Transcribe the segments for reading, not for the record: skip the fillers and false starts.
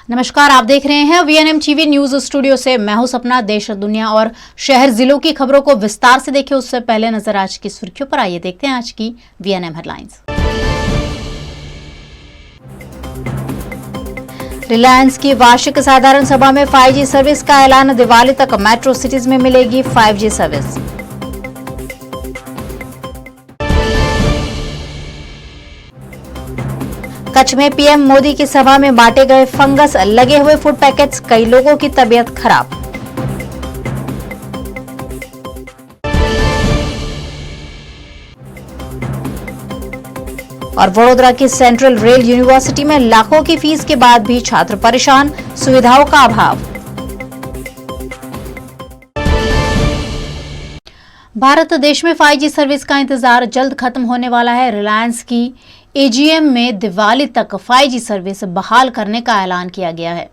नमस्कार, आप देख रहे हैं वीएनएम टीवी न्यूज स्टूडियो से। मैं हूं सपना। देश, दुनिया और शहर जिलों की खबरों को विस्तार से देखें उससे पहले नजर आज की सुर्खियों पर। आइए देखते हैं आज की वीएनएम हेडलाइंस। रिलायंस की वार्षिक साधारण सभा में 5G सर्विस का ऐलान। दिवाली तक मेट्रो सिटीज में मिलेगी 5G सर्विस। कच्छ में पीएम मोदी की सभा में बांटे गए फंगस लगे हुए फूड पैकेट्स, कई लोगों की तबीयत खराब। और वडोदरा की सेंट्रल रेल यूनिवर्सिटी में लाखों की फीस के बाद भी छात्र परेशान, सुविधाओं का अभाव। भारत देश में 5G सर्विस का इंतजार जल्द खत्म होने वाला है। रिलायंस की एजीएम में दिवाली तक 5G सर्विस बहाल करने का ऐलान किया गया है।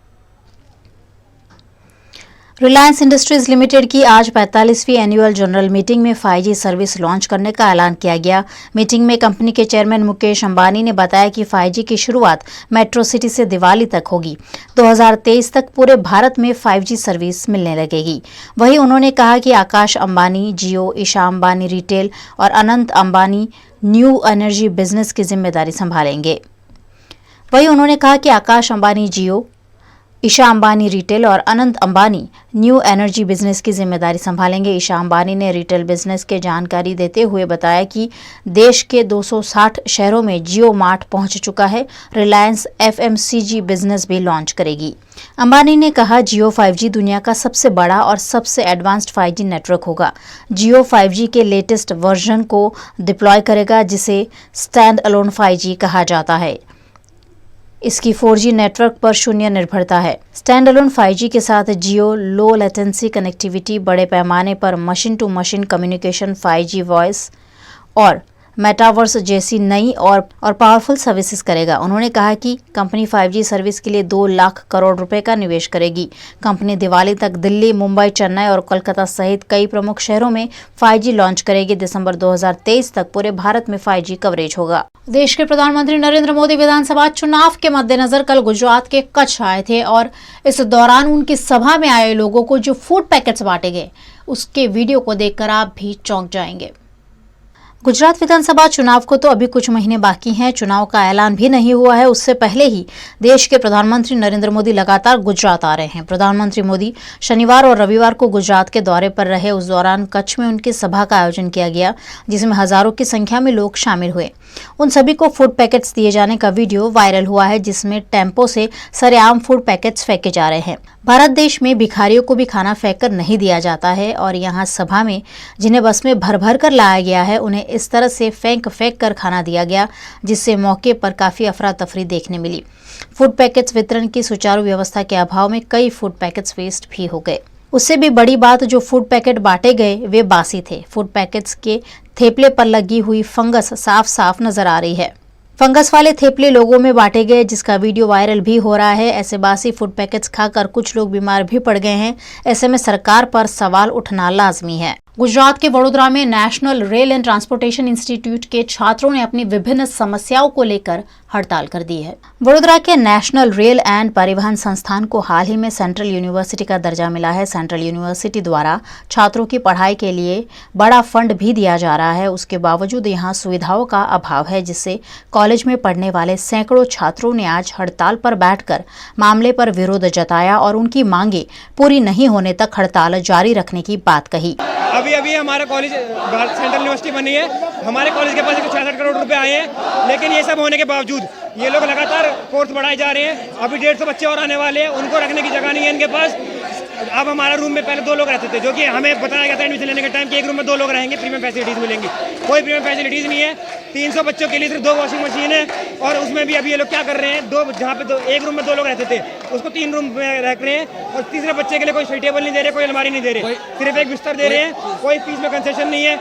रिलायंस इंडस्ट्रीज लिमिटेड की आज 45वीं एनुअल जनरल मीटिंग में 5G सर्विस लॉन्च करने का ऐलान किया गया। मीटिंग में कंपनी के चेयरमैन मुकेश अंबानी ने बताया कि 5G की शुरुआत मेट्रो सिटी से दिवाली तक होगी। 2023 तक पूरे भारत में 5G सर्विस मिलने लगेगी। वहीं उन्होंने कहा कि आकाश अंबानी जियो, ईशा अंबानी रिटेल और Anant Ambani new energy business की जिम्मेदारी संभालेंगे। वहीं उन्होंने कहा कि आकाश अंबानी जियो, ईशा अंबानी रिटेल और Anant Ambani new energy business की जिम्मेदारी संभालेंगे। ईशा अंबानी ने रिटेल बिजनेस के जानकारी देते हुए बताया कि देश के 260 शहरों में जियो मार्ट पहुंच चुका है। रिलायंस FMCG बिजनेस भी लॉन्च करेगी। अंबानी ने कहा, जियो 5G दुनिया का सबसे बड़ा और सबसे एडवांस्ड 5G नेटवर्क होगा। जियो 5G के लेटेस्ट वर्जन को डिप्लॉय करेगा, जिसे स्टैंड अलोन 5G कहा जाता है। इसकी 4G नेटवर्क पर शून्य निर्भरता है। स्टैंड अलोन 5G के साथ जियो लो लेटेंसी कनेक्टिविटी, बड़े पैमाने पर machine to machine communication, 5G voice और मेटावर्स जैसी नई और पावरफुल सर्विसेज करेगा। उन्होंने कहा कि कंपनी 5G सर्विस के लिए 2 लाख करोड़ रुपए का निवेश करेगी। कंपनी दिवाली तक दिल्ली, मुंबई, चेन्नई और कोलकाता सहित कई प्रमुख शहरों में 5G लॉन्च करेगी। दिसंबर 2023 तक पूरे भारत में 5G कवरेज होगा। देश के प्रधानमंत्री नरेंद्र मोदी विधानसभा चुनाव के मद्देनजर कल गुजरात के कच्छ आए थे और इस दौरान उनकी सभा में आए लोगों को जो फूड पैकेट्स बांटे गए, उसके वीडियो को देखकर आप भी चौंक जाएंगे। गुजरात विधानसभा चुनाव को तो अभी कुछ महीने बाकी हैं। चुनाव का ऐलान भी नहीं हुआ है। उससे पहले ही देश के प्रधानमंत्री नरेंद्र मोदी लगातार गुजरात आ रहे हैं। प्रधानमंत्री मोदी शनिवार और रविवार को गुजरात के दौरे पर रहे। उस दौरान कच्छ में उनकी सभा का आयोजन किया गया, जिसमें हजारों की संख्या में लोग शामिल हुए। उन सभी को फूड पैकेट्स दिए जाने का वीडियो वायरल हुआ है, जिसमें टेम्पो से सरेआम फूड पैकेट्स फेंके जा रहे हैं। भारत देश में भिखारियों को भी खाना फेंक कर नहीं दिया जाता है और यहाँ सभा में जिन्हें बस में भर भर कर लाया गया है, उन्हें इस तरह से फेंक कर खाना दिया गया, जिससे मौके पर काफी अफरा तफरी देखने मिली। फूड पैकेट्स वितरण की सुचारू व्यवस्था के अभाव में कई फूड पैकेट्स वेस्ट भी हो गए। उससे भी बड़ी बात, जो फूड पैकेट बांटे गए वे बासी थे। फूड पैकेट्स के थेपले पर लगी हुई फंगस साफ साफ नजर आ रही है। फंगस वाले थेपले लोगों में बांटे गए, जिसका वीडियो वायरल भी हो रहा है। ऐसे बासी फूड पैकेट्स खाकर कुछ लोग बीमार भी पड़ गए हैं। ऐसे में सरकार पर सवाल उठना लाजमी है। गुजरात के वडोदरा में national rail and transportation institute के छात्रों ने अपनी विभिन्न समस्याओं को लेकर हड़ताल कर दी है। वडोदरा के नेशनल रेल एंड परिवहन संस्थान को हाल ही में सेंट्रल यूनिवर्सिटी का दर्जा मिला है। सेंट्रल यूनिवर्सिटी द्वारा छात्रों की पढ़ाई के लिए बड़ा फंड भी दिया जा रहा है। उसके बावजूद यहाँ सुविधाओं का अभाव है, जिससे कॉलेज में पढ़ने वाले सैकड़ों छात्रों ने आज हड़ताल पर बैठकर मामले पर विरोध जताया और उनकी मांगे पूरी नहीं होने तक हड़ताल जारी रखने की बात कही। अभी हमारा कॉलेज सेंट्रल यूनिवर्सिटी बनी है। हमारे कॉलेज के पास 166 करोड़ रुपए आए हैं, लेकिन ये सब होने के बावजूद ये लोग लगातार कोर्स बढ़ाए जा रहे हैं। अभी 150 बच्चे और आने वाले हैं, उनको रखने की जगह नहीं है इनके पास। अब हमारा रूम में पहले 2 लोग रहते थे, जो कि हमें बताया गया था एडमिशन लेने के टाइम कि एक रूम में 2 लोग रहेंगे, प्रीमियम फैसिलिटीज़ मिलेंगी। कोई प्रीमियम फैसिलिटीज़ नहीं है। 300 बच्चों के लिए सिर्फ 2 वॉशिंग मशीन है, और उसमें भी अभी ये लोग क्या कर रहे हैं, जहाँ पे एक रूम में 2 लोग रहते थे उसको 3 रूम में रख रहे हैं, और तीसरे बच्चे के लिए कोई स्टडी टेबल नहीं दे रहे, कोई अलमारी नहीं दे रहे, सिर्फ एक बिस्तर दे रहे हैं। कोई फीस में कंसेशन नहीं है।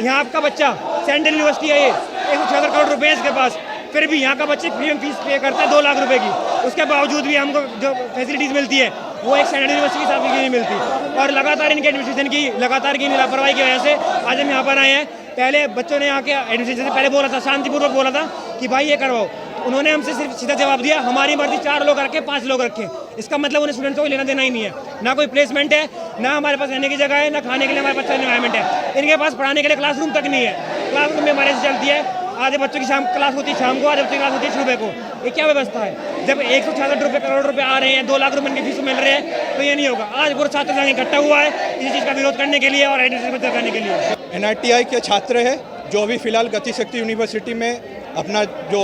यहाँ आपका बच्चा सेंट्रल यूनिवर्सिटी है, ये 166 करोड़ रुपए है इसके पास, फिर भी यहाँ का बच्चे प्रीमियम फीस पे करता है 2 लाख रुपए की। उसके बावजूद भी हमको जो फैसिलिटीज़ मिलती है वो एक सेंट्रल यूनिवर्सिटी के साथ भी नहीं मिलती। और लगातार इनके एडमिनिस्ट्रेशन की लगातार की लापरवाही की वजह से आज हम यहाँ पर आए हैं। पहले बच्चों ने यहाँ के एडमिनिस्ट्रेशन से पहले बोला था, शांतिपूर्वक बोला था कि भाई ये करवाओ, उन्होंने हमसे सिर्फ सीधा जवाब दिया, हमारी मर्जी 4 लोग रखे 5 लोग रखे। इसका मतलब उन्हें स्टूडेंट्स को लेना देना ही नहीं है, ना कोई प्लेसमेंट है, ना हमारे पास रहने की जगह है, ना खाने के लिए हमारे पास एनवायरमेंट है। इनके पास पढ़ाने के लिए क्लासरूम तक नहीं है। क्लासरूम में हमारे से चलती है, आधे बच्चों की शाम क्लास होती है शाम को, आधे बच्चों की क्लास होती है सुबह को। ये क्या व्यवस्था है? जब 166 रुपये करोड़ रुपए आ रहे हैं, 2 लाख रुपए की फीस मिल रहे हैं, तो ये नहीं होगा। आज पूरा छात्र संघ इकट्ठा हुआ है इसी चीज़ का विरोध करने के लिए और एडमिशन को करने के लिए। NITI के छात्र है जो अभी फ़िलहाल गतिशक्ति यूनिवर्सिटी में अपना जो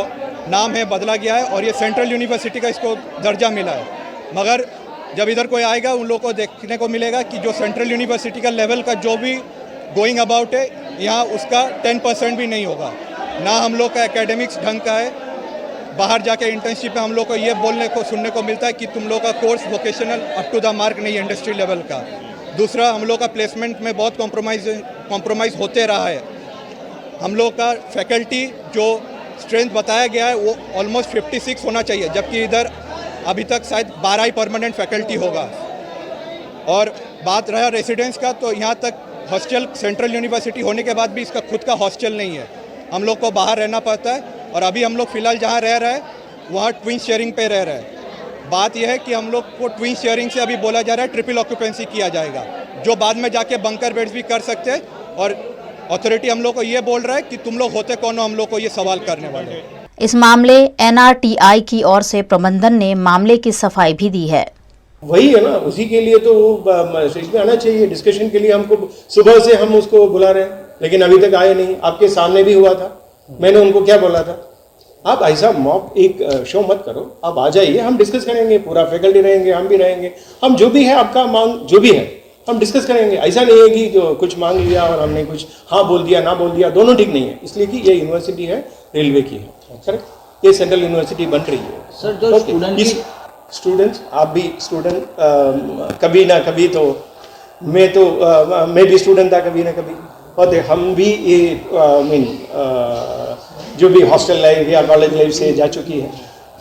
नाम है बदला गया है और ये सेंट्रल यूनिवर्सिटी का इसको दर्जा मिला है। मगर जब इधर कोई आएगा उन लोगों को देखने को मिलेगा कि जो सेंट्रल यूनिवर्सिटी का लेवल का जो भी गोइंग अबाउट है, यहाँ उसका 10% भी नहीं होगा। ना हम लोग का एकेडमिक्स ढंग का है। बाहर जाके इंटर्नशिप में हम लोग को ये बोलने को सुनने को मिलता है कि तुम लोग का course vocational up to the mark नहीं है इंडस्ट्री लेवल का। दूसरा, हम लोग का प्लेसमेंट में बहुत कॉम्प्रोमाइज़ होते रहा है। हम लोग का फैकल्टी जो स्ट्रेंथ बताया गया है वो ऑलमोस्ट 56 होना चाहिए, जबकि इधर अभी तक शायद 12 ही परमानेंट फैकल्टी होगा। और बात रहा रेसिडेंस का, तो यहाँ तक हॉस्टल सेंट्रल यूनिवर्सिटी होने के बाद भी इसका खुद का हॉस्टल नहीं है। हम लोग को बाहर रहना पड़ता है और अभी हम लोग फ़िलहाल जहाँ रह रहे हैं वहाँ ट्विन शेयरिंग पे रह रहे हैं। बात यह है कि हम लोग को ट्विन शेयरिंग से अभी बोला जा रहा है ट्रिपल ऑक्यूपेंसी किया जाएगा, जो बाद में जाके बंकर बेड्स भी कर सकते हैं। और अथॉरिटी हम लोग को ये बोल रहा है कि तुम लोग होते कौन हो हम लोग को ये सवाल करने वाले। इस मामले NRTI की ओर से प्रबंधन ने मामले की सफाई भी दी है। वही है ना, उसी के लिए तो वो स्टेज पे आना चाहिए डिस्कशन के लिए। हमको सुबह से हम उसको बुला रहे हैं लेकिन अभी तक आए नहीं। आपके सामने भी हुआ था, मैंने उनको क्या बोला था, आप ऐसा मॉक एक शो मत करो, आप आ जाइए, हम डिस्कस करेंगे, पूरा फैकल्टी रहेंगे, हम भी रहेंगे, हम जो भी है आपका मांग जो भी है हम डिस्कस करेंगे। ऐसा नहीं है कि जो कुछ मांग लिया और हमने कुछ हाँ बोल दिया ना बोल दिया, दोनों ठीक नहीं है। इसलिए कि ये यूनिवर्सिटी है रेलवे की है, करेक्ट, ये सेंट्रल यूनिवर्सिटी बन रही है। सर जो स्टूडेंट्स, आप भी स्टूडेंट कभी ना कभी, तो मैं भी स्टूडेंट था कभी ना कभी, और हम भी ये जो भी हॉस्टल लाइफ या कॉलेज लाइफ से जा चुकी है,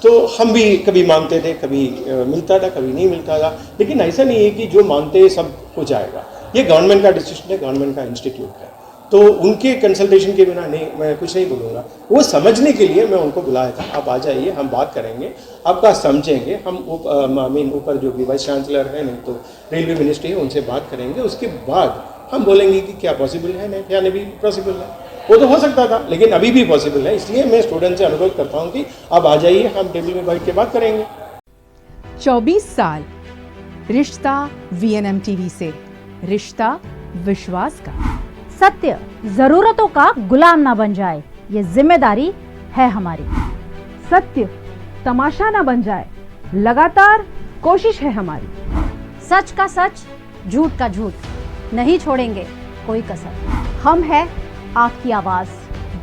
तो हम भी कभी मांगते थे, कभी मिलता था, कभी नहीं मिलता था। लेकिन ऐसा नहीं है कि जो मांगते हैं सब कुछ आएगा। ये गवर्नमेंट का डिसीजन है, गवर्नमेंट का इंस्टीट्यूट है, तो उनके कंसल्टेशन के बिना नहीं, मैं कुछ नहीं बोलूँगा। वो समझने के लिए मैं उनको बुलाया था, आप आ जाइए, हम बात करेंगे, आपका समझेंगे। हम ऊपर जो भी वाइस चांसलर है, नहीं तो रेलवे मिनिस्ट्री है, उनसे बात करेंगे। उसके बाद हम बोलेंगे कि क्या पॉसिबल है, नहीं क्या नहीं पॉसिबल है। वो तो हो सकता था लेकिन अभी भी पॉसिबल है। इसलिए मैं स्टूडेंट से अनुरोध करता हूँ कि आप आ जाइए, हम टेबल में बैठ के बात करेंगे। 24 साल रिश्ता VNM TV से, रिश्ता विश्वास का। सत्य जरूरतों का गुलाम ना बन जाए, ये जिम्मेदारी है हमारी। सत्य तमाशा ना बन जाए, लगातार कोशिश है हमारी। सच का सच, झूठ का झूठ, नहीं छोड़ेंगे कोई कसर। हम है आपकी आवाज,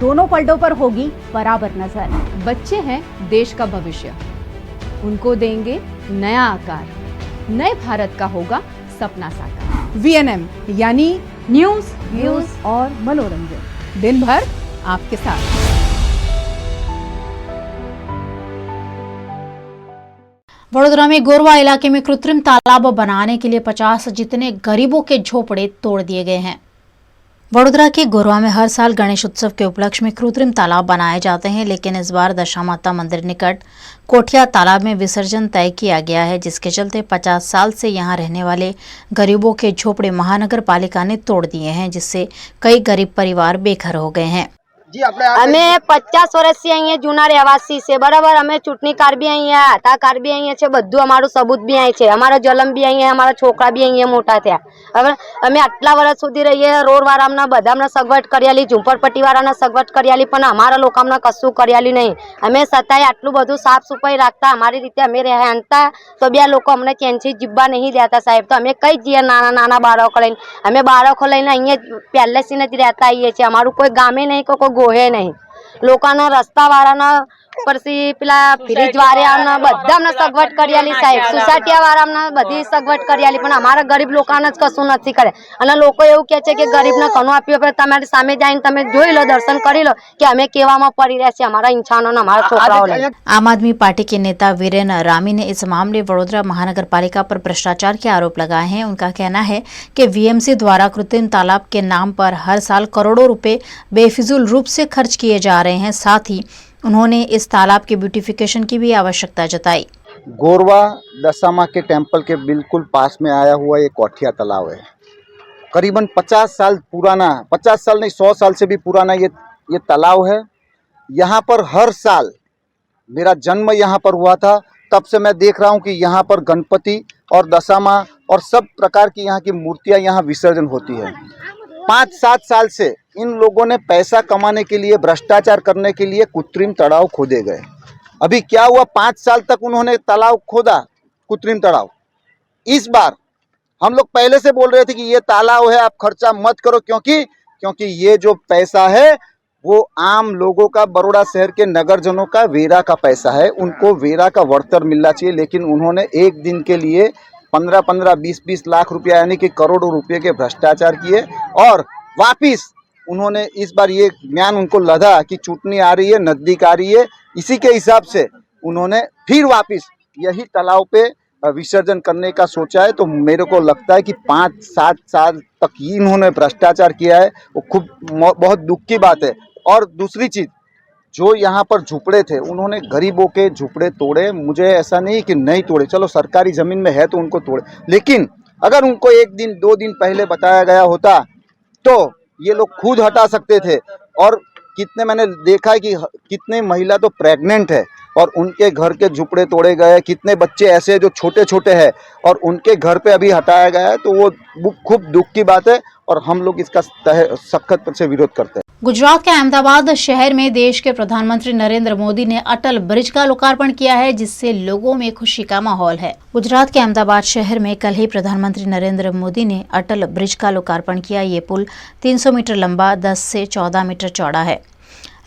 दोनों पलटों पर होगी बराबर नजर। बच्चे हैं देश का भविष्य, उनको देंगे नया आकार, नए भारत का होगा सपना साकार। VNM यानी न्यूज, व्यूज और मनोरंजन, दिन भर आपके साथ। वडोदरा में गोरवा इलाके में कृत्रिम तालाब बनाने के लिए 50 जितने गरीबों के झोपड़े तोड़ दिए गए हैं। वडोदरा के गोरवा में हर साल गणेश उत्सव के उपलक्ष्य में कृत्रिम तालाब बनाए जाते हैं, लेकिन इस बार दशा माता मंदिर निकट कोठिया तालाब में विसर्जन तय किया गया है, जिसके चलते 50 साल से यहां रहने वाले गरीबों के झोपड़े महानगर पालिका ने तोड़ दिए हैं, जिससे कई गरीब परिवार बेघर हो गए हैं। અમે 50 વર્ષથી અહીંયા જૂના રહેવાસી છે, બરાબર। અમે ચૂંટણી કાર્ડ બી અહીંયા, આધાર કાર્ડ બી અહીંયા છે, બધું અમારું સબૂત બી અહીં છે, અમારો જન્મ બી અહીંયા, અમારા છોકરા બી અહીંયા મોટા થયા। હવે અમે આટલા વર્ષ સુધી રહીએ, રોડ વાળાના બધાને સગવડ કર્યાલી, ઝુંપડપટ્ટી વાળાને સગવડ કર્યાલી, પણ અમારા લોકોને કશું કર્યાલી નહીં। અમે છતાંય આટલું બધું સાફ સફાઈ રાખતા, અમારી રીતે અમે રહેતા, તો બે લોકો અમને ચેનથી જીવવા નહીં દેતા સાહેબ। તો અમે કઈ જઈએ નાના નાના બાળકો લઈને, અમે બાળકો લઈને અહીંયા પહેલેથી જ રહેતા આવીએ છીએ। અમારું કોઈ ગામે નહીં, કોઈ गोहे नहीं, लोकाना रस्ता वाळाना परसी पेला फ्रीज वाळाना बधाने सगवड कर्याली साहेब, सोसायटी वाळाना बधी सगवड कर्याली, पण अमारा गरीब लोकाने ज कशुं नथी करे। अने लोको एवुं कहे छे के गरीबने घणुं आप्युं, पण तमारी सामे जाईने तमे जोई लो, दर्शन करी लो कि अमे केवामां पड़ी रह्या छे अमारा इंसानो ने अमारा छोकराओ ने। आम आदमी पार्टी के नेता वीरेन रामी ने इस मामले वडोदरा महानगर पालिका पर भ्रष्टाचार के आरोप लगाए हैं। उनका कहना है कि VMC द्वारा कृत्रिम तालाब के नाम पर हर साल करोड़ों रुपए बेफिजूल रूप से खर्च किए जा रहे हैं, साथ ही उन्होंने इस तालाब के ब्यूटिफिकेशन की भी आवश्यकता जताई। गोरवा दशामा के टेंपल के बिल्कुल पास में आया हुआ ये कोठिया तालाब है। करीबन 50 साल पुराना, 50 साल नहीं 100 साल से भी पुराना ये तालाब है। यहाँ पर हर साल, मेरा जन्म यहाँ पर हुआ था, तब से मैं देख रहा हूँ कि यहाँ पर गणपति और दशामा और सब प्रकार की यहाँ की मूर्तियाँ यहाँ विसर्जन होती है। 5-7 साल से इन लोगों ने पैसा कमाने के लिए, भ्रष्टाचार करने के लिए कृत्रिम तालाब खोदे गए। अभी क्या हुआ, 5 साल तक उन्होंने तालाब खोदा, कृत्रिम तालाब। इस बार हम लोग पहले से बोल रहे थे कि ये तालाब है, आप खर्चा मत करो, क्योंकि ये जो पैसा है वो आम लोगों का, बड़ौदा शहर के नगरजनों का वेरा का पैसा है। उनको वेरा का वरतर मिलना चाहिए, लेकिन उन्होंने एक दिन के लिए 15-15, 20-20 लाख रुपया यानी कि करोड़ों रुपये के भ्रष्टाचार किए। और वापिस उन्होंने इस बार ये ज्ञान उनको लदा कि चुटनी आ रही है, नज़दीक आ रही है, इसी के हिसाब से उन्होंने फिर वापिस यही तालाब पे विसर्जन करने का सोचा है। तो मेरे को लगता है कि 5-7 साल तक ही इन्होंने भ्रष्टाचार किया है, वो खूब बहुत दुख की बात है। और दूसरी चीज़, जो यहाँ पर झुपड़े थे, उन्होंने गरीबों के झुपड़े तोड़े। मुझे ऐसा नहीं कि नहीं तोड़े, चलो सरकारी ज़मीन में है तो उनको तोड़े, लेकिन अगर उनको 1 दिन 2 दिन पहले बताया गया होता तो ये लोग खुद हटा सकते थे। और कितने, मैंने देखा है कि कितने महिला तो प्रेग्नेंट है और उनके घर के झुपड़े तोड़े गए। कितने बच्चे ऐसे जो छोटे छोटे हैं और उनके घर पे अभी हटाया गया है। तो वो खूब दुख की बात है और हम लोग इसका सख्त से विरोध करते हैं। गुजरात के अहमदाबाद शहर में देश के प्रधानमंत्री नरेंद्र मोदी ने अटल ब्रिज का लोकार्पण किया है, जिससे लोगों में खुशी का माहौल है। गुजरात के अहमदाबाद शहर में कल ही प्रधानमंत्री नरेंद्र मोदी ने अटल ब्रिज का लोकार्पण किया। ये पुल 300 मीटर लंबा, 10 से 14 मीटर चौड़ा है।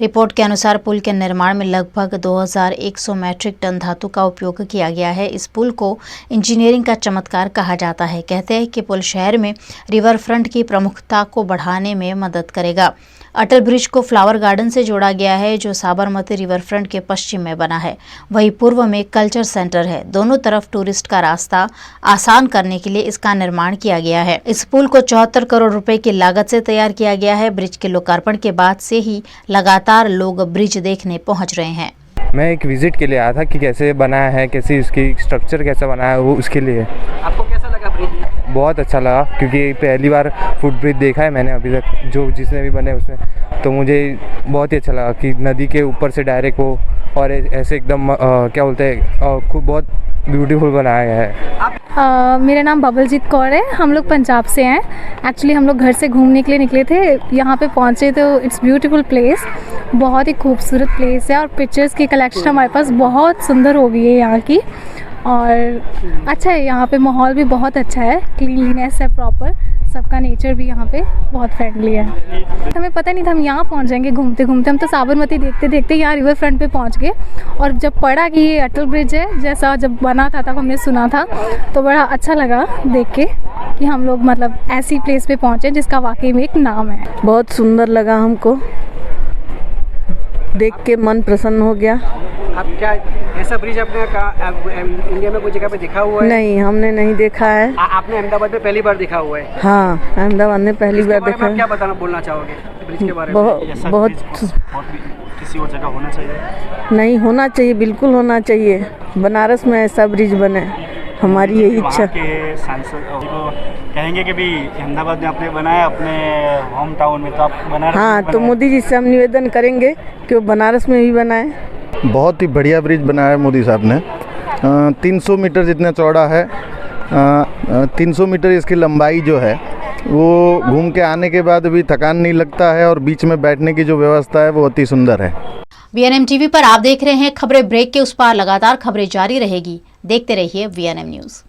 रिपोर्ट के अनुसार पुल के निर्माण में लगभग 2100 मैट्रिक टन धातु का उपयोग किया गया है। इस पुल को इंजीनियरिंग का चमत्कार कहा जाता है। कहते हैं कि पुल शहर में रिवर फ्रंट की प्रमुखता को बढ़ाने में मदद करेगा। अटल ब्रिज को फ्लावर गार्डन से जोड़ा गया है, जो साबरमती रिवर फ्रंट के पश्चिम में बना है। वहीं पूर्व में कल्चर सेंटर है। दोनों तरफ टूरिस्ट का रास्ता आसान करने के लिए इसका निर्माण किया गया है। इस पुल को 74 करोड़ रुपए की लागत से तैयार किया गया है। ब्रिज के लोकार्पण के बाद से ही लगातार लोग ब्रिज देखने पहुंच रहे हैं। मैं एक विजिट के लिए आया था कि कैसे बनाया है, कैसे इसकी स्ट्रक्चर कैसा बनाया है, वो उसके लिए। आपको कैसा लगा ब्रिज? बहुत अच्छा लगा, क्योंकि पहली बार फुट ब्रिज देखा है मैंने अभी तक, जो जिसने भी बने उसमें। तो मुझे बहुत ही अच्छा लगा कि नदी के ऊपर से डायरेक्ट वो, और ऐसे एकदम क्या बोलते हैं, खूब बहुत ब्यूटीफुल बनाया गया है। मेरा नाम बबलजीत कौर है। हम लोग पंजाब से हैं। एक्चुअली हम लोग घर से घूमने के लिए निकले थे, यहाँ पे पहुँचे तो इट्स ब्यूटीफुल प्लेस, बहुत ही खूबसूरत प्लेस है और पिक्चर्स की कलेक्शन हमारे पास बहुत सुंदर हो गई है यहाँ की। और अच्छा है, यहाँ पे माहौल भी बहुत अच्छा है, क्लीनलीनेस है प्रॉपर, सबका नेचर भी यहाँ पे बहुत फ्रेंडली है। हमें पता नहीं था हम यहाँ पहुँच जाएंगे घूमते घूमते। हम तो साबरमती देखते देखते यहाँ रिवर फ्रंट पे पहुँच गए, और जब पढ़ा कि ये अटल ब्रिज है, जैसा जब बना था तब हमने सुना था, तो बड़ा अच्छा लगा देख के कि हम लोग मतलब ऐसी प्लेस पे पहुँचे जिसका वाकई में एक नाम है। बहुत सुंदर लगा हमको, देख के मन प्रसन्न हो गया। आप क्या ऐसा ब्रिज आपने इंडिया में कोई जगह पे देखा हुआ है? नहीं, हमने नहीं देखा है। आपने अहमदाबाद में पहली बार देखा हुआ है? हाँ, अहमदाबाद में पहली बार देखा है। क्या बोलना चाहोगे ब्रिज के बारे में? बहुत किसी और जगह होना चाहिए? नहीं, होना चाहिए, बिल्कुल होना चाहिए। बनारस में ऐसा ब्रिज बने, हमारी यही इच्छा। के सांसद को कहेंगे कि भी अहमदाबाद में आपने बनाया, अपने होम टाउन में, तो आप बनारस। हाँ, तो मोदी जी से हम निवेदन करेंगे कि वो बनारस में भी बनाए। बहुत ही बढ़िया ब्रिज बनाया है मोदी साहब ने। 300 मीटर जितना चौड़ा है, 300 मीटर इसकी लंबाई जो है, वो घूम के आने के बाद भी थकान नहीं लगता है, और बीच में बैठने की जो व्यवस्था है वो अति सुंदर है। VNM टीवी पर आप देख रहे हैं खबरें ब्रेक के उस पार। लगातार खबरें जारी रहेगी, देखते रहिए VNM न्यूज़।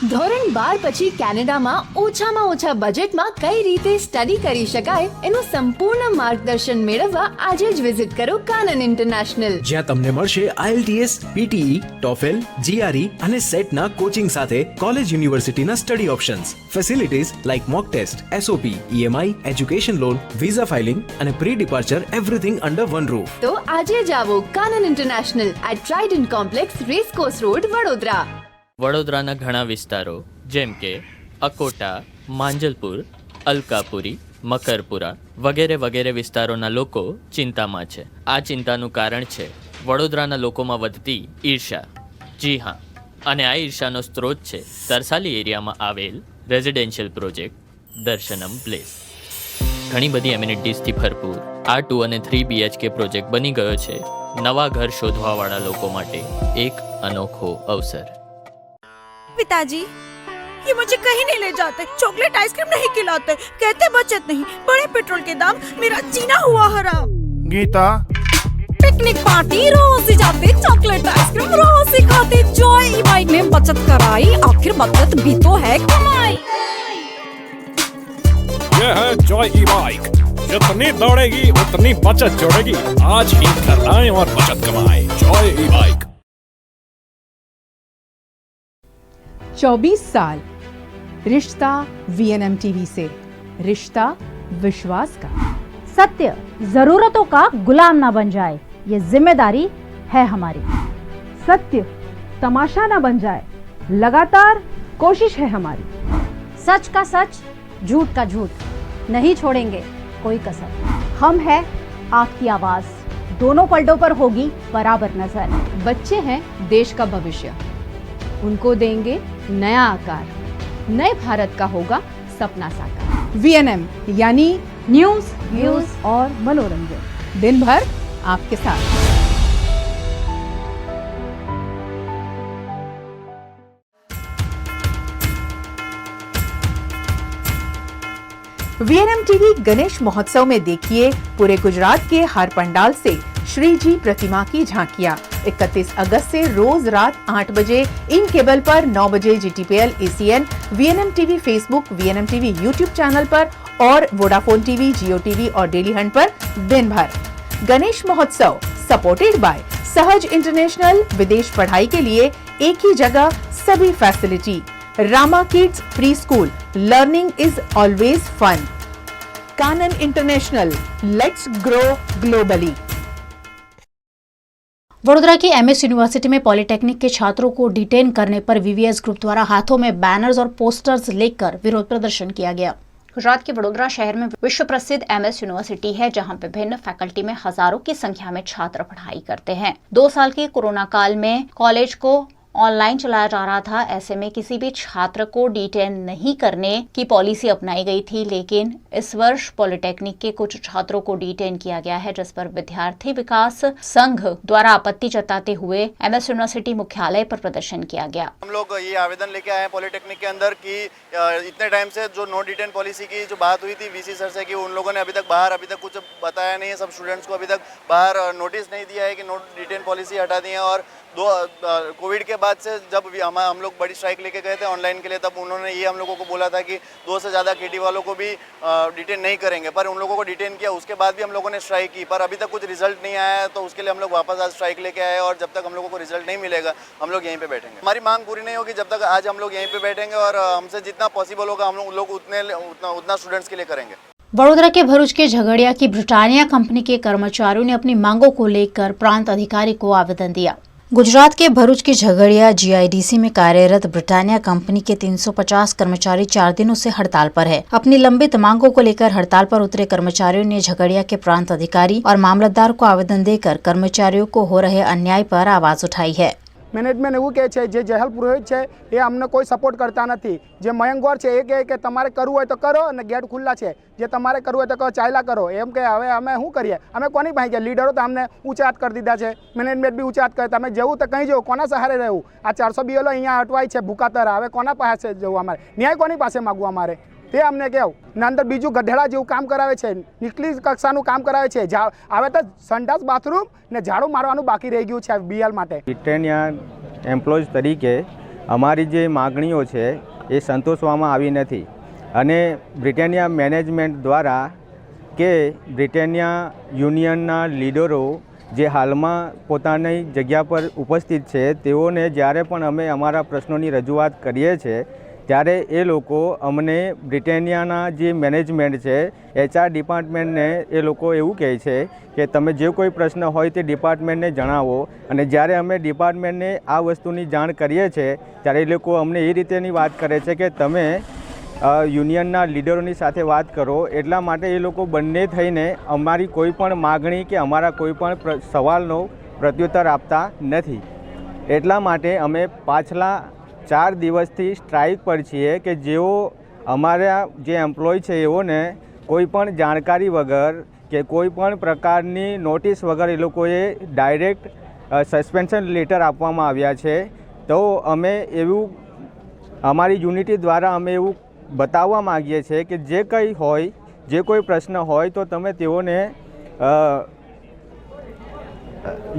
धोरण 12 પછી કેનેડામાં ઓછામાં ઓછા બજેટમાં કઈ રીતે સ્ટડી કરી શકાય એનું સંપૂર્ણ માર્ગદર્શન મેળવવા આજે જ વિઝિટ કરો કાનન ઇન્ટરનેશનલ, જ્યાં તમને મળશે IELTS, PTE, TOEFL, GRE અને સેટના કોચિંગ સાથે કોલેજ યુનિવર્સિટીના study options, facilities like mock test, SOP, EMI, education loan, visa filing અને pre departure everything under one roof. તો આજે જ આવો Kanan international at Trident complex, racecourse road, Vadodara. વડોદરાના ઘણા વિસ્તારો જેમ કે અકોટા, માંજલપુર, અલકાપુરી, મકરપુરા વગેરે વગેરે વિસ્તારોના લોકો ચિંતામાં છે. આ ચિંતાનું કારણ છે વડોદરાના લોકોમાં વધતી ઈર્ષા. જી હા, અને આ ઈર્ષાનો સ્ત્રોત છે તરસાલી એરિયામાં આવેલ રેઝિડેન્શિયલ પ્રોજેક્ટ દર્શનમ પ્લેસ. ઘણી બધી એમિનિટીઝથી ભરપૂર આ 2 અને 3 BHK પ્રોજેક્ટ બની ગયો છે નવા ઘર શોધવાવાળા લોકો માટે એક અનોખો અવસર. पिताजी, ये मुझे कहीं नहीं ले जाते, चॉकलेट आइसक्रीम नहीं खिलाते, कहते बचत नहीं, बढ़े पेट्रोल के दाम, मेरा जीना हुआ हराम. गीता, पिकनिक पार्टी रोज ही जाते, चॉकलेट आइसक्रीम रोज ही खाते, जॉय ई बाइक में बचत कराई, आखिर बचत भी तो है कमाई. ये है जॉय ई बाइक, जितनी दौड़ेगी उतनी बचत जोड़ेगी. आज ही घर लाएं और बचत कमाएं. जॉय ई बाइक. 24 साल रिश्ता VNM TV से, रिश्ता विश्वास का. सत्य जरूरतों का गुलाम ना बन जाए, ये जिम्मेदारी है हमारी. सत्य तमाशा ना बन जाए, लगातार कोशिश है हमारी. सच का सच, झूठ का झूठ, नहीं छोड़ेंगे कोई कसर. हम है आपकी आवाज, दोनों पलटों पर होगी बराबर नजर. बच्चे हैं देश का भविष्य, उनको देंगे नया आकार, नए भारत का होगा सपना साकार. VNM यानी न्यूज, व्यूज और मनोरंजन, दिन भर आपके साथ. VNM TV गणेश महोत्सव में देखिए पूरे गुजरात के हर पंडाल से श्री जी प्रतिमा की झांकियां. 31 अगस्त से रोज रात 8 बजे इन केबल पर, 9 बजे GTPL, ACN, VNM TV Facebook, VNM TV YouTube channel पर और वोडाफोन TV, जियो TV और डेली हंट पर दिन भर. गणेश महोत्सव सपोर्टेड बाय सहज इंटरनेशनल. विदेश पढ़ाई के लिए एक ही जगह सभी facility. Rama kids pre school, learning is always fun. Kanan international, let's grow globally. Vadodara की MS यूनिवर्सिटी में पॉलिटेक्निक के छात्रों को डिटेन करने पर VVS ग्रुप द्वारा हाथों में बैनर्स और पोस्टर्स लेकर विरोध प्रदर्शन किया गया. गुजरात के वडोदरा शहर में विश्व प्रसिद्ध MS यूनिवर्सिटी है, जहां विभिन्न फैकल्टी में हजारों की संख्या में छात्र पढ़ाई करते हैं. 2 साल के कोरोना काल में कॉलेज को ऑनलाइन चलाया जा रहा था. ऐसे में किसी भी छात्र को डिटेन नहीं करने की पॉलिसी अपनाई गई थी, लेकिन इस वर्ष पॉलिटेक्निक के कुछ छात्रों को डिटेन किया गया है, जिस पर विद्यार्थी विकास संघ द्वारा आपत्ति जताते हुए MS यूनिवर्सिटी मुख्यालय पर प्रदर्शन किया गया. हम लोग ये आवेदन लेके आए हैं पॉलिटेक्निक के अंदर कि इतने टाइम से जो नो डिटेन पॉलिसी की जो बात हुई थी VC सर से, कि उन लोगों ने अभी तक कुछ बताया नहीं है. सब स्टूडेंट्स को अभी तक बाहर नोटिस नहीं दिया है कि नो डिटेन पॉलिसी हटा दी है. और कोविड के बाद से जब हम लोग बड़ी स्ट्राइक लेके गए थे ऑनलाइन के लिए, तब उन्होंने ये हम लोगों को बोला था कि 2 से ज़्यादा KT वालों को भी डिटेन नहीं करेंगे. पर उन लोगों को डिटेन किया, उसके बाद भी हम लोगों ने स्ट्राइक की, पर अभी तक कुछ रिजल्ट नहीं आया है. तो उसके लिए हम लोग वापस आज स्ट्राइक लेके आए, और जब तक हम लोगों को रिजल्ट नहीं मिलेगा हम लोग यहीं पे बैठेंगे. हमारी मांग पूरी नहीं होगी जब तक. आज हम लोग यहीं पे बैठेंगे और हमसे जितना पॉसिबल होगा हम लोग उतना स्टूडेंट्स के लिए करेंगे. वडोदरा के भरूच के झगड़िया की ब्रिटानिया कंपनी के कर्मचारियों ने अपनी मांगों को लेकर प्रांत अधिकारी को आवेदन दिया. गुजरात के भरूच के झगड़िया GIDC में कार्यरत ब्रिटानिया कंपनी के 350 कर्मचारी 4 दिनों से हड़ताल पर है. अपनी लंबित मांगों को लेकर हड़ताल पर उतरे कर्मचारियों ने झगड़िया के प्रांत अधिकारी और मामलतदार को आवेदन देकर कर्मचारियों को हो रहे अन्याय पर आवाज उठाई है. મેનેજમેન્ટ એવું કહે છે, જે જહેલ પુરોહિત છે એ અમને કોઈ સપોર્ટ કરતા નથી. જે મયંક ગોર છે એ કહે કે તમારે કરવું હોય તો કરો અને ગેટ ખુલ્લા છે, જે તમારે કરવું હોય તો ચાલ્યા કરો. એમ કે હવે અમે શું કરીએ? અમે કોની પાસે ગયા? લીડરો તો અમને ઊંચા હાથ કરી દીધા છે, મેનેજમેન્ટ બી ઊંચા હાથ કરે. તમે જવું તો કहीं જવું, કોના સહારે રહેવું? આ 400 BLO અહીંયા અટવાય છે ભૂકાતર. હવે કોના પાસે જવું? અમારે ન્યાય કોની પાસે માગવું? અમારે તે અમને કહેવું ને અંદર બીજું ગધેડા જેવું કામ કરાવે છે, નીચલી કક્ષાનું કામ કરાવે છે. હવે તો સંડાસ બાથરૂમ ને ઝાડુ મારવાનું બાકી રહી ગયું છે BL માટે. ટ્રેનિયા એમ્પ્લોઈઝ તરીકે અમારી જે માગણીઓ છે એ સંતોષવામાં આવી નથી અને બ્રિટાનિયા મેનેજમેન્ટ દ્વારા કે બ્રિટાનિયા યુનિયનના લીડરો જે હાલમાં પોતાની જગ્યા પર ઉપસ્થિત છે તેઓને જ્યારે પણ અમે અમારા પ્રશ્નોની રજૂઆત કરીએ છીએ ત્યારે એ લોકો અમને બ્રિટાનિયાના જે મેનેજમેન્ટ છે HR ડિપાર્ટમેન્ટને એ લોકો એવું કહે છે કે તમે જે કોઈ પ્રશ્ન હોય તે ડિપાર્ટમેન્ટને જણાવો અને જ્યારે અમે ડિપાર્ટમેન્ટને આ વસ્તુની જાણ કરીએ છીએ ત્યારે એ લોકો અમને એ રીતેની વાત કરે છે કે તમે યુનિયનના લીડરોની સાથે વાત કરો. એટલા માટે એ લોકો બંને થઈને અમારી કોઈ પણ માગણી કે અમારા કોઈ પણ સવાલનો પ્રત્યુત્તર આપતા નથી. એટલા માટે અમે પાછલા 4 દિવસથી સ્ટ્રાઇક પર છીએ કે જેઓ અમારા જે એમ્પ્લોય છે એઓને કોઈ પણ જાણકારી વગર કે કોઈ પણ પ્રકારની નોટિસ વગર એ લોકોએ ડાયરેક્ટ સસ્પેન્શન લેટર આપવામાં આવ્યા છે. તો અમે એવું અમારી યુનિટી દ્વારા અમે એવું બતાવવા માગીએ છીએ કે જે કંઈ હોય, જે કોઈ પ્રશ્ન હોય તો તમે તેઓને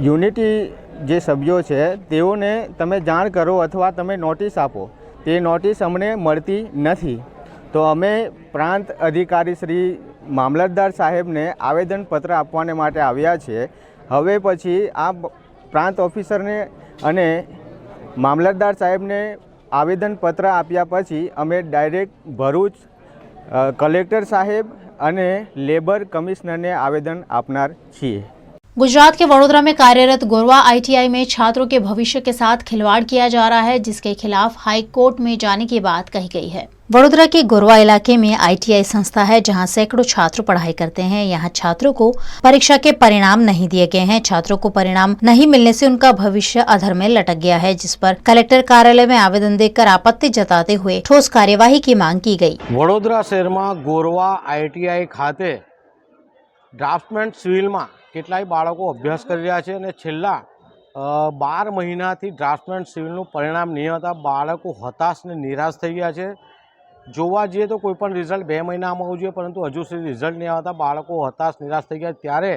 યુનિટી જે સભ્યો છે તેઓને તમે જાણ કરો અથવા તમે નોટિસ આપો. તે નોટિસ અમને મળતી નથી. તો અમે પ્રાંત અધિકારી શ્રી મામલતદાર સાહેબને આવેદનપત્ર આપવાને માટે આવ્યા છે. હવે પછી આ પ્રાંત ઓફિસરને અને મામલતદાર સાહેબને આવેદનપત્ર આપ્યા પછી અમે ડાયરેક્ટ ભરૂચ કલેક્ટર સાહેબ અને લેબર कमिश्नर ने आवेदन આપનાર છીએ. गुजरात के वडोदरा में कार्यरत गोरवा ITI में छात्रों के भविष्य के साथ खिलवाड़ किया जा रहा है, जिसके खिलाफ हाई कोर्ट में जाने की बात कही गई है. वडोदरा के गोरवा इलाके में ITI संस्था है जहां सैकड़ों छात्र पढ़ाई करते हैं. यहां छात्रों को परीक्षा के परिणाम नहीं दिए गए हैं. छात्रों को परिणाम नहीं मिलने से उनका भविष्य अधर में लटक गया है, जिस पर कलेक्टर कार्यालय में आवेदन देकर आपत्ति जताते हुए ठोस कार्यवाही की मांग की गई. वडोदरा शहर में गोरवा ITI खाते ड्राफ्टमेन सिविल में કેટલાય બાળકો અભ્યાસ કરી રહ્યા છે અને છેલ્લા 12 મહિનાથી ડ્રાફ્ટમેન સિવિલનું પરિણામ નહીં હતા. બાળકો હતાશ ને નિરાશ થઈ ગયા છે. જોવા જઈએ તો કોઈ પણ રિઝલ્ટ 2 મહિનામાં આવવું જોઈએ, પરંતુ હજુ સુધી રિઝલ્ટ નહીં આવતા બાળકો હતાશ નિરાશ થઈ ગયા. ત્યારે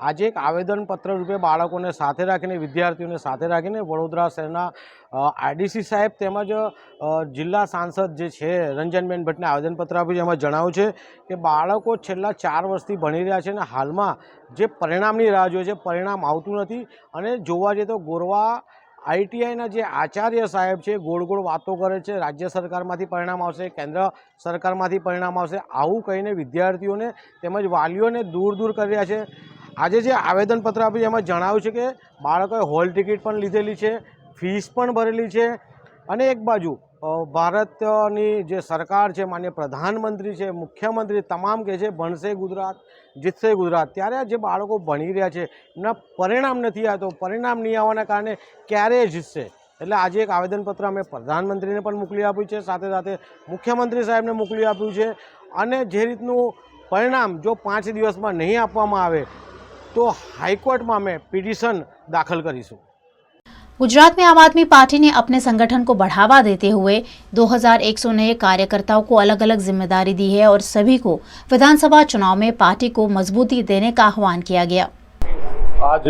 આજે એક આવેદનપત્ર રૂપે બાળકોને સાથે રાખીને, વિદ્યાર્થીઓને સાથે રાખીને વડોદરા શહેરના IDC સાહેબ તેમજ જિલ્લા સાંસદ જે છે રંજનબેન ભટ્ટને આવેદનપત્ર આપ્યું છે. એમાં જણાવ્યું છે કે બાળકો છેલ્લા 4 વર્ષથી ભણી રહ્યા છે અને હાલમાં જે પરિણામની રાહ જોઈએ છે, પરિણામ આવતું નથી. અને જોવા જઈએ તો ગોરવા ITIના જે આચાર્ય સાહેબ છે ગોળ ગોળ વાતો કરે છે. રાજ્ય સરકારમાંથી પરિણામ આવશે, કેન્દ્ર સરકારમાંથી પરિણામ આવશે, આવું કહીને વિદ્યાર્થીઓને તેમજ વાલીઓને દૂર દૂર કરી રહ્યા છે. આજે જે આવેદનપત્ર આપ્યું એમાં જણાવ્યું છે કે બાળકોએ હોલ ટિકિટ પણ લીધેલી છે, ફીસ પણ ભરેલી છે અને એક બાજુ ભારતની જે સરકાર છે, માન્ય પ્રધાનમંત્રી છે, મુખ્યમંત્રી તમામ કહે છે ભણશે ગુજરાત, જીતશે ગુજરાત. ત્યારે જે બાળકો ભણી રહ્યા છે એમના પરિણામ નથી આવતો. પરિણામ નહીં આવવાના કારણે ક્યારે જીતશે? એટલે આજે એક આવેદનપત્ર અમે પ્રધાનમંત્રીને પણ મોકલી આપ્યું છે, સાથે સાથે મુખ્યમંત્રી સાહેબને મોકલી આપ્યું છે. અને જે રીતનું પરિણામ જો 5 દિવસમાં નહીં આપવામાં આવે तो हाईकोर्ट में हमें पिटीशन दाखिल करीશું. गुजरात में आम आदमी पार्टी ने अपने संगठन को बढ़ावा देते हुए 2100 नए कार्यकर्ताओं को अलग अलग जिम्मेदारी दी है और सभी को विधानसभा चुनाव में पार्टी को मजबूती देने का आह्वान किया गया. आज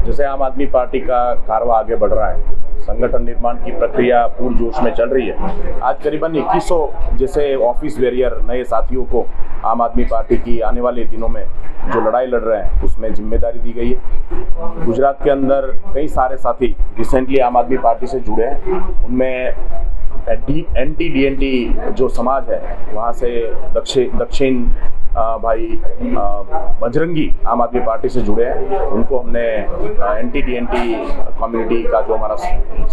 जैसे आम आदमी पार्टी का कारवा आगे बढ़ रहा है, संगठन निर्माण की प्रक्रिया पूर्ण जोश में चल रही है. आज करीबन 2100 जैसे ऑफिस वेरियर नए साथियों को आम आदमी पार्टी की आने वाले दिनों में जो लड़ाई लड़ रहे हैं उसमें जिम्मेदारी दी गई है. गुजरात के अंदर कई सारे साथी रिसेंटली आम आदमी पार्टी से जुड़े हैं. उनमें NT-DNT जो समाज है वहाँ से दक्षिण भाई बजरंगी आम आदमी पार्टी से जुड़े हैं. उनको हमने NT-DNT कम्युनिटी का जो हमारा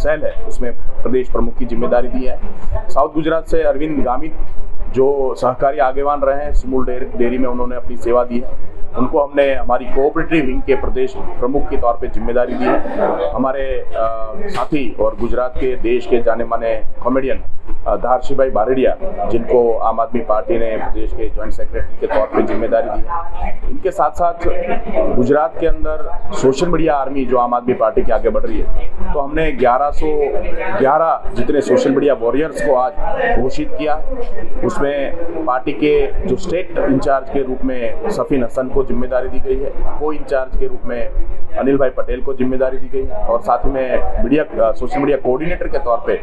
सेल है उसमें प्रदेश प्रमुख की जिम्मेदारी दी है. साउथ गुजरात से अरविंद गामित जो सहकारी आगेवान रहे हैं, सुमूल डेयरी में उन्होंने अपनी सेवा दी है, उनको हमने हमारी कोऑपरेटिव विंग के प्रदेश प्रमुख के तौर पे जिम्मेदारी दी है. हमारे साथी और गुजरात के देश के जाने माने कॉमेडियन धारशीभाई बारेडिया, जिनको आम आदमी पार्टी ने प्रदेश के जॉइंट सेक्रेटरी के तौर पे जिम्मेदारी दी है. इनके साथ साथ गुजरात के अंदर सोशल मीडिया आर्मी जो आम आदमी पार्टी के आगे बढ़ रही है, तो हमने 1111 जितने सोशल मीडिया वॉरियर्स को आज घोषित किया. उसमें पार्टी के जो स्टेट इंचार्ज के रूप में सफीन हसन को जिम्मेदारी दी गई है, को इंचार्ज के रूप में अनिल भाई पटेल को जिम्मेदारी दी गई और साथ में मीडिया सोशल मीडिया कोऑर्डिनेटर के तौर पे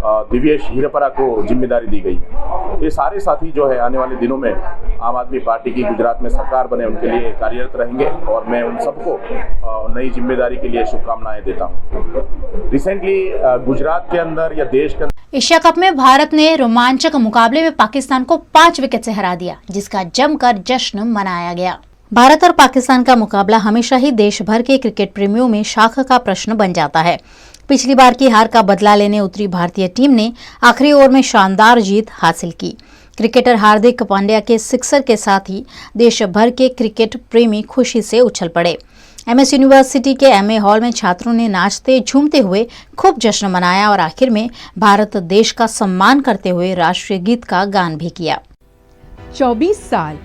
दिव्येश हीरपरा को जिम्मेदारी दी गई है। ये सारे साथी जो है आने वाले दिनों में आम आदमी पार्टी की गुजरात में सरकार बने उनके लिए कार्यरत रहेंगे और मैं उन सबको नई जिम्मेदारी के लिए शुभकामनाएं देता हूँ। रिसेंटली गुजरात के अंदर या देश के अंदर एशिया कप में भारत ने रोमांचक मुकाबले में पाकिस्तान को 5 विकेट से हरा दिया, जिसका जमकर जश्न मनाया गया। भारत और पाकिस्तान का मुकाबला हमेशा ही देश भर के क्रिकेट प्रेमियों में शाख का प्रश्न बन जाता है। पिछली बार की हार का बदला लेने उतरी भारतीय टीम ने आखिरी ओवर में शानदार जीत हासिल की। क्रिकेटर हार्दिक पांड्या के सिक्सर के साथ ही देश भर के क्रिकेट प्रेमी खुशी से उछल पड़े। एमएस यूनिवर्सिटी के एमए हॉल में छात्रों ने नाचते झूमते हुए खूब जश्न मनाया और आखिर में भारत देश का सम्मान करते हुए राष्ट्रीय गीत का गान भी किया। 24 साल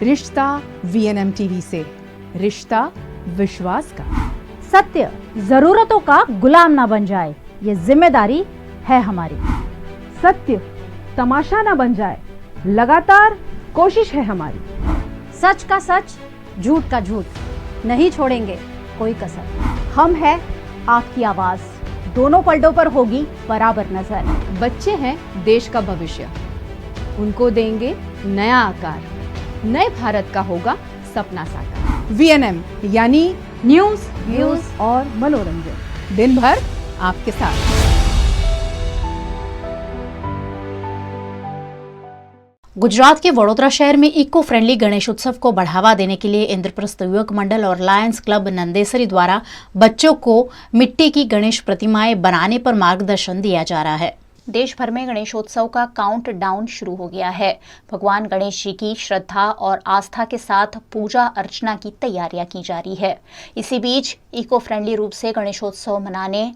रिश्ता वीएनएम टीवी से, रिश्ता विश्वास का। सत्य जरूरतों का गुलाम ना बन जाए, ये जिम्मेदारी है हमारी। सत्य तमाशा ना बन जाए, लगातार कोशिश है हमारी। सच का सच, झूठ का झूठ, नहीं छोड़ेंगे कोई कसर। हम है आपकी आवाज, दोनों पलटों पर होगी बराबर नजर। बच्चे हैं देश का भविष्य, उनको देंगे नया आकार, नए भारत का होगा सपना साकार। वीएनएम यानी न्यूज, व्यूज और मनोरंजन, दिन भर आपके साथ। गुजरात के वडोदरा शहर में इको फ्रेंडली गणेश उत्सव को बढ़ावा देने के लिए इंद्रप्रस्थ युवक मंडल और लायंस क्लब नंदेसरी द्वारा बच्चों को मिट्टी की गणेश प्रतिमाएं बनाने पर मार्गदर्शन दिया जा रहा है। देश भर में गणेशोत्सव का काउंटडाउन शुरू हो गया है। भगवान गणेश जी की श्रद्धा और आस्था के साथ पूजा अर्चना की तैयारियां की जा रही है। इसी बीच इको फ्रेंडली रूप से गणेशोत्सव मनाने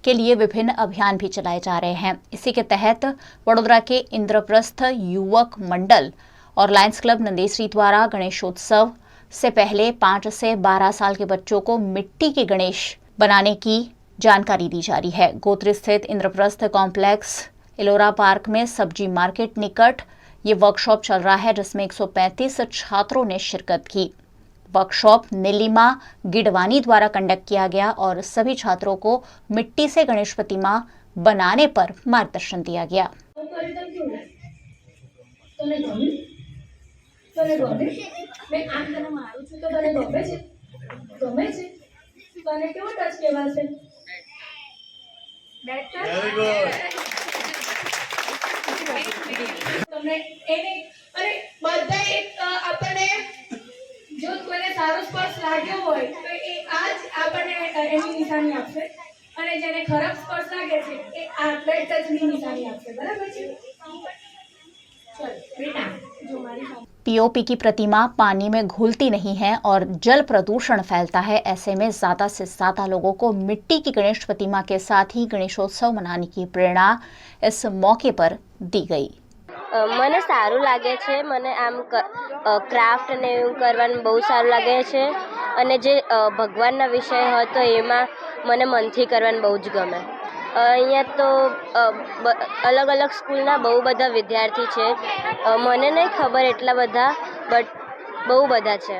के लिए विभिन्न अभियान भी चलाए जा रहे हैं। इसी के तहत वडोदरा के इंद्रप्रस्थ युवक मंडल और लायंस क्लब नंदेसरी द्वारा गणेशोत्सव से पहले 5 से 12 साल के बच्चों को मिट्टी के गणेश बनाने की जानकारी दी जा रही है। गोत्री स्थित इंद्रप्रस्थ कॉम्प्लेक्स एलोरा पार्क में सब्जी मार्केट निकट ये वर्कशॉप चल रहा है, जिसमें 135 छात्रों ने शिरकत की। वर्कशॉप नीलिमा गिडवानी द्वारा कंडक्ट किया गया और सभी छात्रों को मिट्टी से गणेश प्रतिमा बनाने पर मार्गदर्शन दिया गया। જો કોઈને સારો સ્પર્શ લાગ્યો હોય તો એ આજ આપણને એની નિશાની આપશે અને જેને ખરાબ સ્પર્શ લાગે છે એ આ બેડ ટચની નિશાની આપશે, બરાબર છે? ચલો બેટા જો મારી पीओपी की प्रतिमा पानी में घुलती नहीं है और जल प्रदूषण फैलता है। ऐसे में ज्यादा से ज्यादा लोगों को मिट्टी की गणेश प्रतिमा के साथ ही गणेशोत्सव मनाने की प्रेरणा इस मौके पर दी गई। મને સારું લાગે છે, મને આમ ક્રાફ્ટ ને એવું કરવાનું બહુ સારું લાગે છે અને જે ભગવાનના વિષય હતો એમાં મને મનથી કરવાનું બહુ જ ગમે। અહીંયા તો અલગ અલગ સ્કૂલના બહુ બધા વિદ્યાર્થી છે, મને નહીં ખબર એટલા બધા, બટ બહુ બધા છે।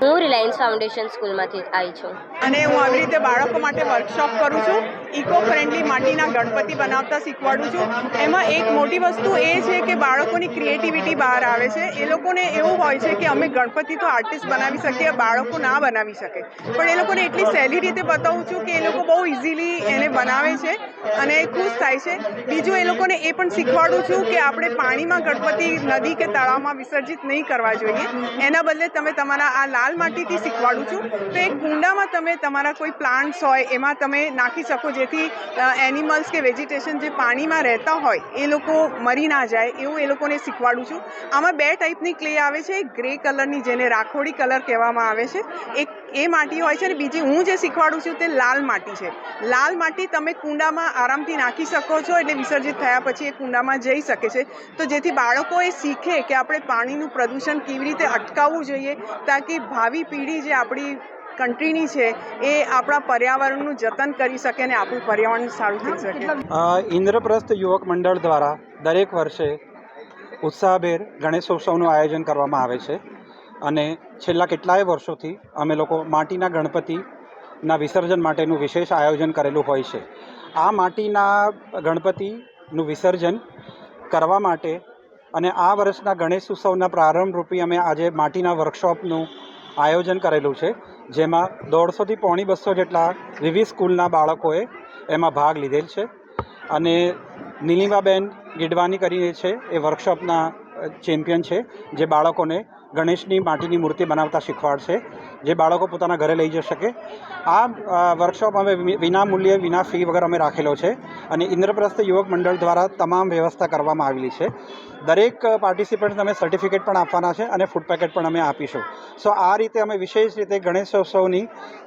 હું રિલાયન્સ ફાઉન્ડેશન સ્કૂલમાંથી આવી છું અને હું આવી રીતે બાળકો માટે વર્કશોપ કરું છું। ઇકો ફ્રેન્ડલી માટીના ગણપતિ બનાવતા શીખવાડું છું। એમાં એક મોટી વસ્તુ એ છે કે બાળકોની ક્રિએટિવિટી બહાર આવે છે। એ લોકોને એવું હોય છે કે અમે ગણપતિ તો આર્ટિસ્ટ બનાવી શકીએ, બાળકો ના બનાવી શકે, પણ એ લોકોને એટલી સહેલી રીતે બતાવું છું કે એ લોકો બહુ ઇઝીલી એને બનાવે છે અને ખુશ થાય છે। બીજું એ લોકોને એ પણ શીખવાડું છું કે આપણે પાણીમાં ગણપતિ નદી કે તળાવમાં વિસર્જિત નહીં કરવા જોઈએ, એના બદલે તમે તમારા આ લાલ માટીથી શીખવાડું છું। તો એક કુંડામાં તમે તમારા કોઈ પ્લાન્ટ્સ હોય એમાં તમે નાખી શકો, જેથી એનિમલ્સ કે વેજીટેશન જે પાણીમાં રહેતા હોય એ લોકો મરી ના જાય, એવું એ લોકોને શીખવાડું છું। આમાં 2 ટાઈપની ક્લે આવે છે, એક ગ્રે કલરની જેને રાખોડી કલર કહેવામાં આવે છે, એક એ માટી હોય છે અને બીજી હું જે શીખવાડું છું તે લાલ માટી છે। લાલ માટી તમે કુંડામાં આરામથી નાખી શકો છો, એટલે વિસર્જિત થયા પછી એ કુંડામાં જઈ શકે છે। તો જેથી બાળકો એ શીખે કે આપણે પાણીનું પ્રદૂષણ કેવી રીતે અટકાવવું જોઈએ, તાકી ભાવિ પેઢી જે આપણી કંટ્રીની છે એ આપણા પર્યાવરણનું જતન કરી શકે અને આપણું પર્યાવરણ સારું થઈ શકે। ઇન્દ્રપ્રસ્થ યુવક મંડળ દ્વારા દરેક વર્ષે ઉત્સાહભેર ગણેશોત્સવનું આયોજન કરવામાં આવે છે અને છેલ્લા કેટલાય વર્ષોથી અમે લોકો માટીના ગણપતિના વિસર્જન માટેનું વિશેષ આયોજન કરેલું હોય છે। આ માટીના ગણપતિનું વિસર્જન કરવા માટે અને આ વર્ષના ગણેશ ઉત્સવના પ્રારંભ રૂપે અમે આજે માટીના વર્કશોપનું આયોજન કરેલું છે, જેમાં 150 થી 250 જેટલા વિવિધ સ્કૂલના બાળકોએ એમાં ભાગ લીધેલ છે. અને નીલિમાબેન ગીડવાની કરીને છે એ વર્કશોપના ચેમ્પિયન છે, જે બાળકોને ગણેશની માટીની મૂર્તિ બનાવતા શીખવાડશે, જે બાળકો પોતાના ઘરે લઈ જઈ શકે. આ વર્કશોપ અમે વિના મૂલ્યે વિના ફી વગર અમે રાખેલો છે અને ઇન્દ્રપ્રસ્થ યુવક મંડળ દ્વારા તમામ વ્યવસ્થા કરવામાં આવેલી છે. દરેક પાર્ટિસિપન્ટ્સને અમે સર્ટિફિકેટ પણ આપવાના છે અને ફૂડ પેકેટ પણ અમે આપીશું. સો આ રીતે અમે વિશેષ રીતે ગણેશોત્સવની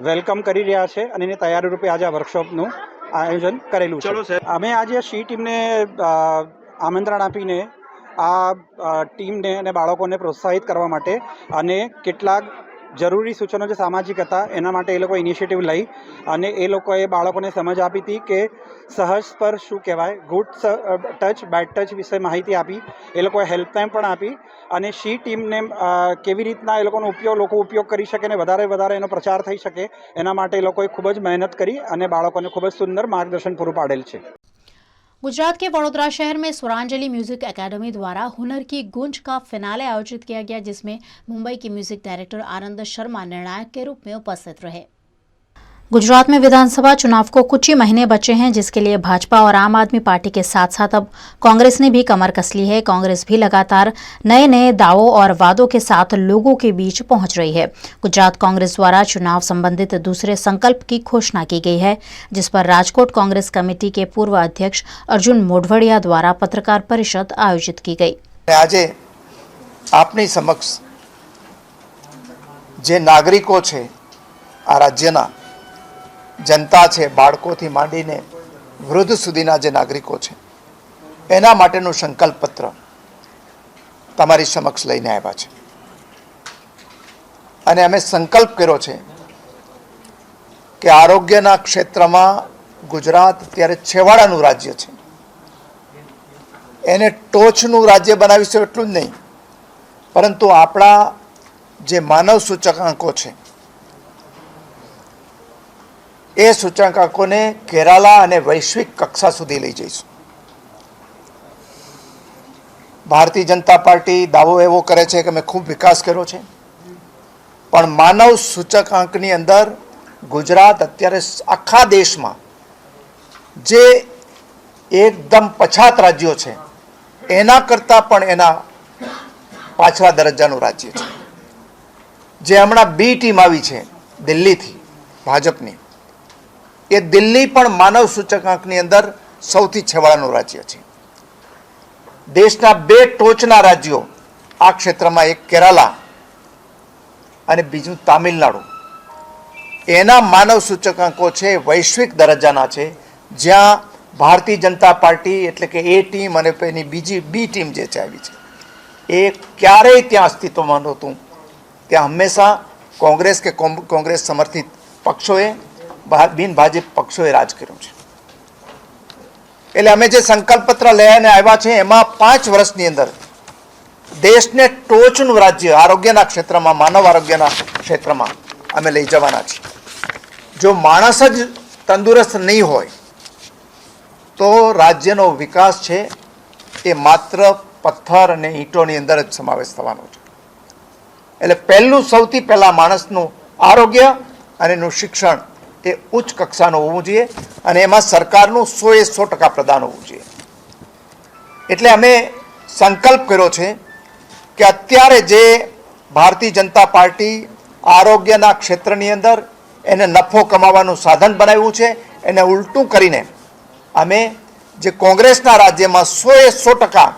વેલકમ કરી રહ્યા છે અને એની તૈયારી રૂપે આજે આ વર્કશોપનું આયોજન કરેલું છે. અમે આજે શી ટીમને આમંત્રણ આપીને આ ટીમને અને બાળકોને પ્રોત્સાહિત કરવા માટે અને કેટલાક જરૂરી સૂચનો જે સામાજિક હતા એના માટે એ લોકો ઇનિશિયેટિવ લઈ અને એ લોકોએ બાળકોને સમજ આપી હતી કે સહજ સ્પર્શ શું કહેવાય, ગુડ ટચ, બેડ ટચ વિશે માહિતી આપી. એ લોકોએ હેલ્પલાઇન પણ આપી અને શી ટીમને કેવી રીતના એ લોકોનો લોકો ઉપયોગ કરી શકે અને વધારે એનો પ્રચાર થઈ શકે એના માટે એ લોકોએ ખૂબ જ મહેનત કરી અને બાળકોને ખૂબ જ સુંદર માર્ગદર્શન પૂરું પાડેલ છે. गुजरात के वडोदरा शहर में स्वरांजलि म्यूजिक एकेडमी द्वारा हुनर की गूंज का फिनाले आयोजित किया गया, जिसमें मुंबई के म्यूजिक डायरेक्टर आनंद शर्मा निर्णायक के रूप में उपस्थित रहे. गुजरात में विधानसभा चुनाव को कुछ ही महीने बचे हैं, जिसके लिए भाजपा और आम आदमी पार्टी के साथ साथ अब कांग्रेस ने भी कमर कस ली है. कांग्रेस भी लगातार नए नए दावों और वादों के साथ लोगों के बीच पहुंच रही है. गुजरात कांग्रेस द्वारा चुनाव संबंधित दूसरे संकल्प की घोषणा की गई है, जिस पर राजकोट कांग्रेस कमेटी के पूर्व अध्यक्ष अर्जुन मोढवडिया द्वारा पत्रकार परिषद आयोजित की गई. આજે આપની સમક્ષ જે નાગરિકો છે, આ રાજ્યના જનતા છે, બાળકોથી માંડીને વૃદ્ધ સુધીના જે નાગરિકો છે, એના માટેનું સંકલ્પ પત્ર તમારી સમક્ષ લઈને આવ્યા છે. અને અમે સંકલ્પ કર્યો છે કે આરોગ્યના ક્ષેત્રમાં ગુજરાત અત્યારે છેવાડાનું રાજ્ય છે, એને ટોચનું રાજ્ય બનાવીશું એટલું જ નહીં, પરંતુ આપણા જે માનવ સૂચકાંકો છે એ સૂચકાંકોને કેરાલા અને વૈશ્વિક કક્ષા સુધી લઈ જઈશું. ભારતીય જનતા પાર્ટી દાવો એવો કરે છે કે મેં ખૂબ વિકાસ કર્યો છે, પણ માનવ સૂચકાંકની અંદર ગુજરાત અત્યારે આખા દેશમાં જે એકદમ પછાત રાજ્યો છે એના કરતાં પણ એના પાછલા દરજ્જાનું રાજ્ય છે. જે હમણાં બી ટીમ આવી છે દિલ્હીથી ભાજપની, એ દિલ્હી પણ માનવ સૂચકાંકની અંદર સૌથી છેવાડાનું રાજ્ય છે. દેશના 2 ટોચના રાજ્યો આ ક્ષેત્રમાં, એક કેરાલા અને બીજું તામિલનાડુ, એના માનવ સૂચકાંકો છે વૈશ્વિક દરજ્જાના છે, જ્યાં ભારતીય જનતા પાર્ટી એટલે કે એ ટીમ અને એની બીજી બી ટીમ જે છે આવી છે એ ક્યારેય ત્યાં અસ્તિત્વમાં નહોતું. ત્યાં હંમેશા કોંગ્રેસ કે કોંગ્રેસ સમર્થિત પક્ષોએ, બિન ભાજપ પક્ષોએ રાજ કર્યું છે. એટલે અમે જે સંકલ્પ પત્ર લઈને આવ્યા છે એમાં 5 વર્ષની અંદર દેશને ટોચનું રાજ્ય આરોગ્યના ક્ષેત્રમાં, માનવ આરોગ્યના ક્ષેત્રમાં અમે લઈ જવાના છીએ. જો માણસ જ તંદુરસ્ત નહીં હોય તો રાજ્યનો વિકાસ છે એ માત્ર પથ્થર અને ઈંટોની અંદર જ સમાવેશ થવાનો છે. એટલે સૌથી પહેલાં માણસનું આરોગ્ય અને એનું શિક્ષણ એ ઉચ્ચ કક્ષાનું હોવું જોઈએ અને એમાં સરકારનું 100% પ્રદાન હોવું જોઈએ. એટલે અમે સંકલ્પ કર્યો છે કે અત્યારે જે ભારતીય જનતા પાર્ટી આરોગ્યના ક્ષેત્રની અંદર એને નફો કમાવાનું સાધન બનાવ્યું છે, એને ઉલટું કરીને અમે જે કોંગ્રેસના રાજ્યમાં 100%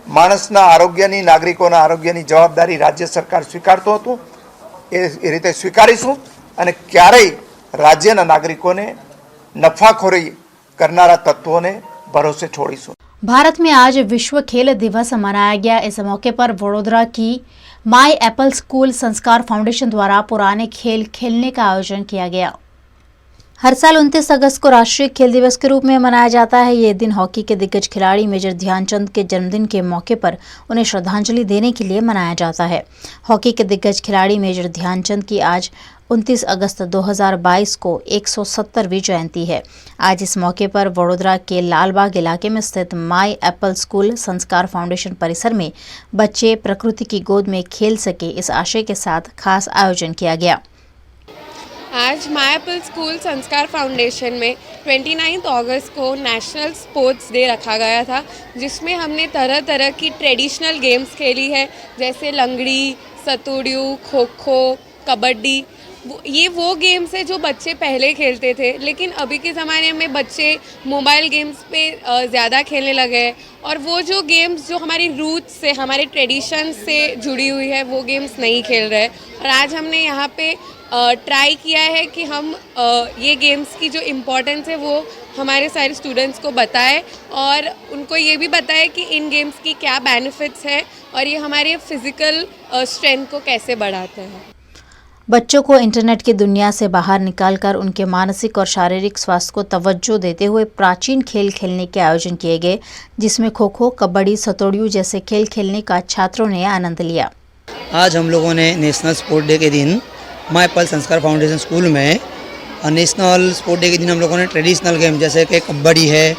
માણસના આરોગ્યની, નાગરિકોના આરોગ્યની જવાબદારી રાજ્ય સરકાર સ્વીકારતું હતું એ રીતે સ્વીકારીશું અને ક્યારેય राज्य नागरिकों ने नफाखोरी करनारा तत्वों ने भरोसे छोड़ीશું. भारत में आज विश्व खेल दिवस मनाया गया. इस मौके पर वडोदरा की माई एप्पल स्कूल संस्कार फाउंडेशन द्वारा पुराने खेल खेलने का आयोजन किया गया. हर साल 29 अगस्त को राष्ट्रीय खेल दिवस के रूप में मनाया जाता है. ये दिन हॉकी के दिग्गज खिलाड़ी मेजर ध्यानचंद के जन्मदिन के मौके पर उन्हें श्रद्धांजलि देने के लिए मनाया जाता है. हॉकी के दिग्गज खिलाड़ी मेजर ध्यानचंद की आज 29 अगस्त 2022 को 170वीं जयंती है। आज इस मौके पर वडोदरा के लालबाग इलाके में स्थित माई एप्पल स्कूल संस्कार फाउंडेशन परिसर में बच्चे प्रकृति की गोद में खेल सके, इस आशय के साथ खास आयोजन किया गया। आज माई एप्पल स्कूल संस्कार फाउंडेशन में 29 अगस्त को नेशनल स्पोर्ट्स डे रखा गया था, जिसमें हमने तरह तरह की ट्रेडिशनल गेम्स खेली है, जैसे लंगड़ी, सतोड़ियू, खो खो, कबड्डी। ये वो गेम्स है जो बच्चे पहले खेलते थे, लेकिन अभी के ज़माने में बच्चे मोबाइल गेम्स पे ज़्यादा खेलने लगे हैं, और वो जो गेम्स जो हमारी रूट्स से, हमारे ट्रेडिशन से जुड़ी हुई है, वो गेम्स नहीं खेल रहे। और आज हमने यहाँ पे ट्राई किया है कि हम ये गेम्स की जो इम्पोर्टेंस है वो हमारे सारे स्टूडेंट्स को बताएं, और उनको ये भी बताएं कि इन गेम्स की क्या बेनिफिट्स है और ये हमारे फिज़िकल स्ट्रेंथ को कैसे बढ़ाते हैं। बच्चों को इंटरनेट की दुनिया से बाहर निकालकर उनके मानसिक और शारीरिक स्वास्थ्य को तवज्जो देते हुए प्राचीन खेल खेलने के आयोजन किए गए, जिसमें खो खो, कबड्डी, सतोड़ियू जैसे खेल खेलने का छात्रों ने आनंद लिया। आज हम लोगों ने नेशनल स्पोर्ट डे के दिन माई एप्पल संस्कार फाउंडेशन स्कूल में नेशनल स्पोर्ट डे के दिन हम लोगों ने ट्रेडिशनल गेम जैसे कि कबड्डी है,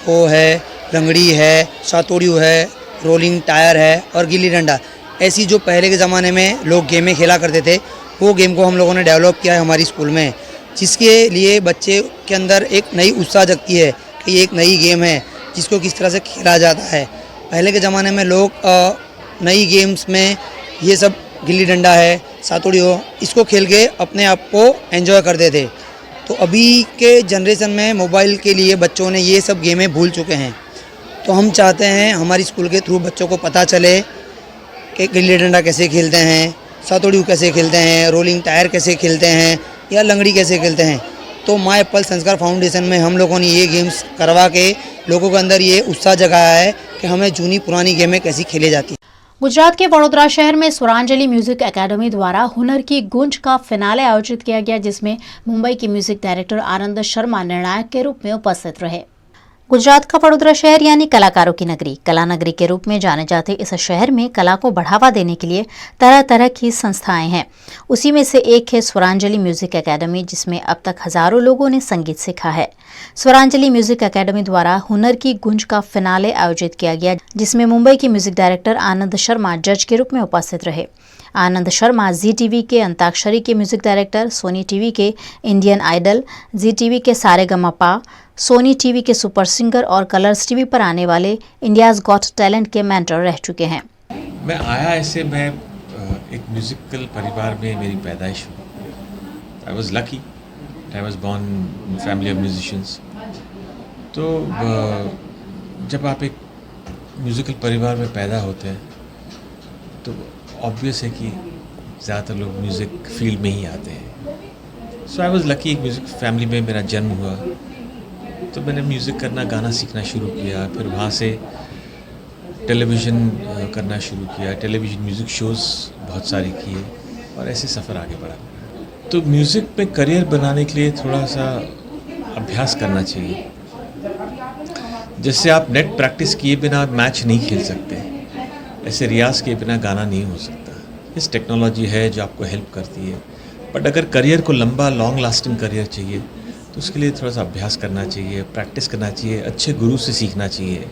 खो है, लंगड़ी है, सातोड़ियू है, रोलिंग टायर है और गिल्ली डंडा, ऐसी जो पहले के ज़माने में लोग गेमें खेला करते थे, वो गेम को हम लोगों ने डेवलप किया है हमारी स्कूल में, जिसके लिए बच्चे के अंदर एक नई उत्साह जगती है कि ये एक नई गेम है जिसको किस तरह से खेला जाता है। पहले के ज़माने में लोग नई गेम्स में ये सब गिल्ली डंडा है, सातोड़ी हो, इसको खेल के अपने आप को एंजॉय करते थे। तो अभी के जनरेशन में मोबाइल के लिए बच्चों ने ये सब गेमें भूल चुके हैं। तो हम चाहते हैं हमारी स्कूल के थ्रू बच्चों को पता चले कि गिल्ली डंडा कैसे खेलते हैं, सातोड़ी कैसे खेलते हैं, रोलिंग टायर कैसे खेलते हैं या लंगड़ी कैसे खेलते हैं। तो माई एप्पल संस्कार फाउंडेशन में हम लोगों ने ये गेम्स करवा के लोगों के अंदर ये उत्साह जगाया है कि हमें जूनी पुरानी गेमें कैसी खेली जाती हैं। गुजरात के वडोदरा शहर में स्वरांजलि म्यूजिक एकेडमी द्वारा हुनर की गूंज का फिनाले आयोजित किया गया, जिसमें मुंबई के म्यूजिक डायरेक्टर आनंद शर्मा निर्णायक के रूप में उपस्थित रहे। गुजरात का वडोदरा शहर यानी कलाकारों की नगरी, कला नगरी के रूप में जाने जाते इस शहर में कला को बढ़ावा देने के लिए तरह तरह की संस्थाएं हैं। उसी में से एक है स्वरांजलि म्यूजिक एकेडमी, जिसमें अब तक हजारों लोगों ने संगीत सीखा है। स्वरांजलि म्यूजिक एकेडमी द्वारा हुनर की गूंज का फिनाले आयोजित किया गया, जिसमें मुंबई के म्यूजिक डायरेक्टर आनंद शर्मा जज के रूप में उपस्थित रहे। आनंद शर्मा जी टीवी के अंताक्षरी के म्यूजिक डायरेक्टर, सोनी टीवी के इंडियन आइडल, जी टीवी के सारेगामापा, सोनी टीवी के सुपर सिंगर और कलर्स टीवी पर आने वाले इंडियाज गॉट टैलेंट के मेंटर रह चुके हैं। मैं आया ऐसे, मैं एक म्यूजिकल परिवार में मेरी पैदाइश हुई। I was lucky, I was born family of musicians. तो जब आप एक म्यूजिकल परिवार में पैदा होते हैं तो ऑब्वियस है कि ज़्यादातर लोग म्यूज़िक फील्ड में ही आते हैं। सो आई वॉज लकी, एक म्यूज़िक फैमिली में मेरा जन्म हुआ, तो मैंने म्यूज़िक करना, गाना सीखना शुरू किया। फिर वहाँ से टेलीविज़न करना शुरू किया, टेलीविज़न म्यूज़िक शोज़ बहुत सारे किए और ऐसे सफ़र आगे बढ़ा। तो म्यूज़िक में करियर बनाने के लिए थोड़ा सा अभ्यास करना चाहिए। जैसे आप नेट प्रैक्टिस किए बिना मैच नहीं खेल सकते, ऐसे रियाज के बिना गाना नहीं हो सकता। इस टेक्नोलॉजी है जो आपको हेल्प करती है, बट अगर करियर को लंबा लॉन्ग लास्टिंग करियर चाहिए तो उसके लिए थोड़ा सा अभ्यास करना चाहिए, प्रैक्टिस करना चाहिए, अच्छे गुरु से सीखना चाहिए,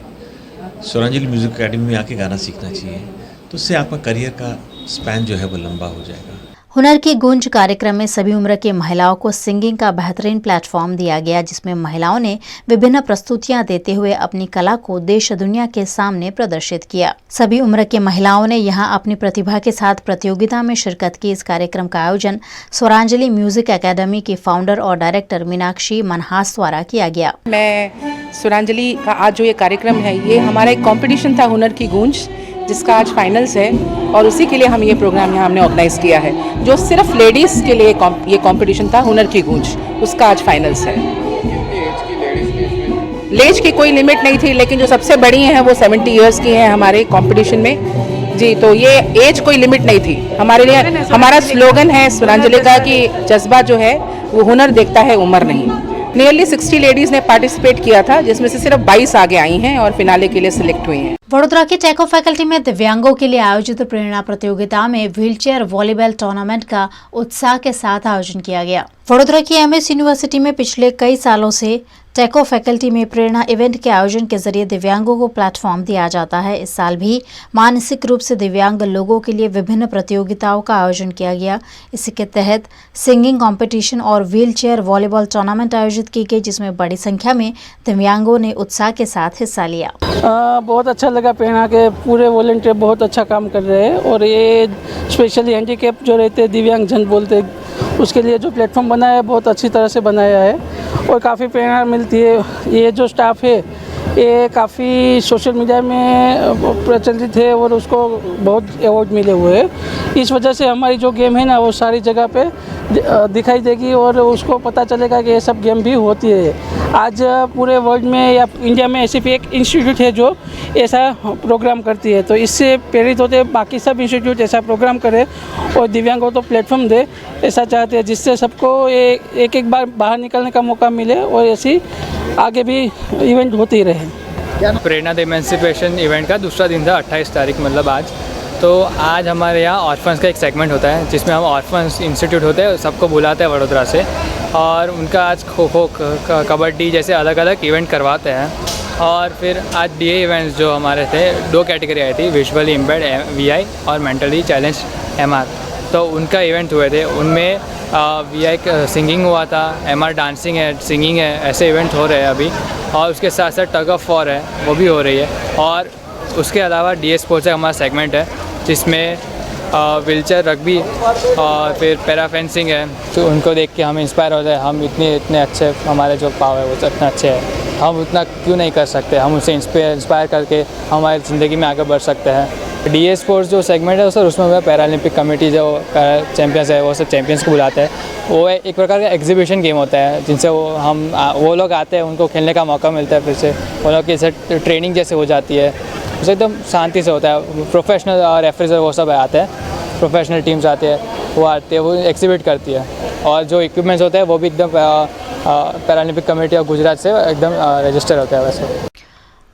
स्वरांजलि म्यूज़िक एकेडमी में आके गाना सीखना चाहिए। तो उससे आपका करियर का स्पैन जो है वो लंबा हो जाएगा। हुनर की गूंज कार्यक्रम में सभी उम्र के महिलाओं को सिंगिंग का बेहतरीन प्लेटफॉर्म दिया गया, जिसमें महिलाओं ने विभिन्न प्रस्तुतियां देते हुए अपनी कला को देश दुनिया के सामने प्रदर्शित किया। सभी उम्र के महिलाओं ने यहां अपनी प्रतिभा के साथ प्रतियोगिता में शिरकत की। इस कार्यक्रम का आयोजन स्वरांजलि म्यूजिक एकेडमी की फाउंडर और डायरेक्टर मीनाक्षी मनहास द्वारा किया गया। मैं स्वरांजलि का आज जो ये कार्यक्रम है, ये हमारा एक कॉम्पिटिशन था हुनर की गूंज, जिसका आज फाइनल्स है, और उसी के लिए हम ये प्रोग्राम यहाँ हमने ऑर्गेनाइज किया है, जो सिर्फ लेडीज़ के लिए ये कंपटीशन था हुनर की गूंज, उसका आज फाइनल्स है। एज की कोई लिमिट नहीं थी, लेकिन जो सबसे बड़ी हैं वो 70 इयर्स की हैं हमारे कंपटीशन में जी। तो ये एज कोई लिमिट नहीं थी हमारे लिए। हमारा स्लोगन है स्वरांजलि का कि जज्बा जो है वो हुनर देखता है, उम्र नहीं। नियरली 60 लेडीज़ ने पार्टिसिपेट किया था, जिसमें से सिर्फ 22 आगे आई हैं और फिनाले के लिए सिलेक्ट हुई हैं। वडोदरा की टेको फैकल्टी में दिव्यांगों के लिए आयोजित प्रेरणा प्रतियोगिता में व्हीलचेयर वॉलीबॉल टूर्नामेंट का उत्साह के साथ आयोजन किया गया। वडोदरा की एमएस यूनिवर्सिटी में पिछले कई सालों से टेको फैकल्टी में प्रेरणा इवेंट के आयोजन के जरिए दिव्यांगों को प्लेटफॉर्म दिया जाता है। इस साल भी मानसिक रूप से दिव्यांग लोगों के लिए विभिन्न प्रतियोगिताओं का आयोजन किया गया। इसी के तहत सिंगिंग कंपटीशन और व्हीलचेयर वॉलीबॉल टूर्नामेंट आयोजित की गई, जिसमें बड़ी संख्या में दिव्यांगों ने उत्साह के साथ हिस्सा लिया। बहुत अच्छा लगा। प्रेरणा के पूरे वॉलंटियर बहुत अच्छा काम कर रहे हैं और ये स्पेशली हैंडीकैप जो रहते हैं, दिव्यांग जन बोलते हैं, उसके लिए जो प्लेटफॉर्म बनाया है बहुत अच्छी तरह से बनाया है और काफ़ी प्रेरणा मिलती है। ये जो स्टाफ है ये काफ़ी सोशल मीडिया में प्रचलित है और उसको बहुत अवार्ड मिले हुए हैं। इस वजह से हमारी जो गेम है ना वो सारी जगह पे दिखाई देगी और उसको पता चलेगा कि ये सब गेम भी होती है। आज पूरे वर्ल्ड में या इंडिया में ऐसी भी एक इंस्टीट्यूट है जो ऐसा प्रोग्राम करती है, तो इससे प्रेरित होते बाकी सब इंस्टीट्यूट ऐसा प्रोग्राम करे और दिव्यांगों को प्लेटफॉर्म दे, ऐसा चाहते हैं, जिससे सबको एक एक बार बाहर निकलने का मौका मिले और ऐसी आगे भी इवेंट होती रहे। प्रेरणा द एमेंसिपेशन इवेंट का दूसरा दिन था, 28 तारीख मतलब आज। तो आज हमारे यहाँ ऑर्फन्स का एक सेगमेंट होता है जिसमें हम ऑर्फन्स इंस्टीट्यूट होते हैं सबको बुलाते हैं वडोदरा से और उनका आज खो खो कबड्डी जैसे अलग अलग इवेंट करवाते हैं। और फिर आज डीए इवेंट्स जो हमारे थे, 2 कैटेगरी आई थी, विजुअली इम्पेयर्ड वीआई और मेंटली चैलेंज एमआर, तो उनका इवेंट हुए थे। उनमें वीआई सिंगिंग हुआ था, एमआर डांसिंग है, सिंगिंग है, ऐसे इवेंट हो रहे हैं अभी। और उसके साथ साथ टग ऑफ वॉर है, वो भी हो रही है। और उसके अलावा डीए स्पोर्ट्स हमारा सेगमेंट है जिसमें व्हीलचेयर रग्बी और फिर पैरा फेंसिंग है। तो उनको देख के हम इंस्पायर होते हैं, हम इतने अच्छे, हमारे जो पाव है वो इतना अच्छे हैं, हम उतना क्यों नहीं कर सकते, हम उसे इंस्पायर करके हमारी ज़िंदगी में आगे बढ़ सकते हैं। डीए स्पोर्ट्स जो सेगमेंट है सर, उसमें पैरालंपिक कमेटी जो चैम्पियंस है वो सब चैम्पियंस को बुलाते हैं। वो एक प्रकार का एग्जीबिशन गेम होता है जिनसे वो लोग आते हैं, उनको खेलने का मौका मिलता है, फिर से वो लोग की ट्रेनिंग जैसे हो जाती है, उसे एकदम शांति से होता है। प्रोफेशनल और रेफरीजर वो सब आते हैं, प्रोफेशनल टीम्स आते हैं, वो आते हैं, वो एग्जिबिट करती है। और जो इक्विपमेंट्स होते हैं वो भी एकदम पैरालंपिक कमेटी और गुजरात से एकदम रजिस्टर होता है। वैसे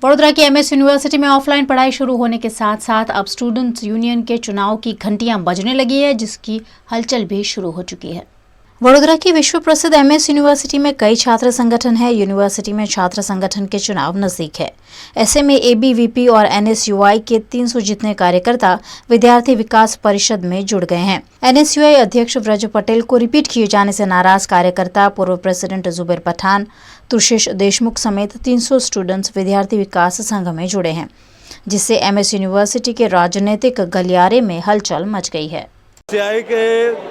वडोदरा की एमएस यूनिवर्सिटी में ऑफलाइन पढ़ाई शुरू होने के साथ साथ अब स्टूडेंट्स यूनियन के चुनाव की घंटियां बजने लगी है, जिसकी हलचल भी शुरू हो चुकी है। वडोदरा की विश्व प्रसिद्ध एमएस यूनिवर्सिटी में कई छात्र संगठन है। यूनिवर्सिटी में छात्र संगठन के चुनाव नजदीक है। ऐसे में एबीवीपी और एनएसयूआई के 300 जितने कार्यकर्ता विद्यार्थी विकास परिषद में जुड़ गए हैं। एनएसयूआई अध्यक्ष ब्रज पटेल को रिपीट किए जाने से नाराज कार्यकर्ता पूर्व प्रेसिडेंट जुबेर पठान, तुषेश देशमुख समेत 300 स्टूडेंट्स विद्यार्थी विकास संघ में जुड़े हैं, जिससे एमएस यूनिवर्सिटी के राजनीतिक गलियारे में हलचल मच गई है। एनएसयूआई के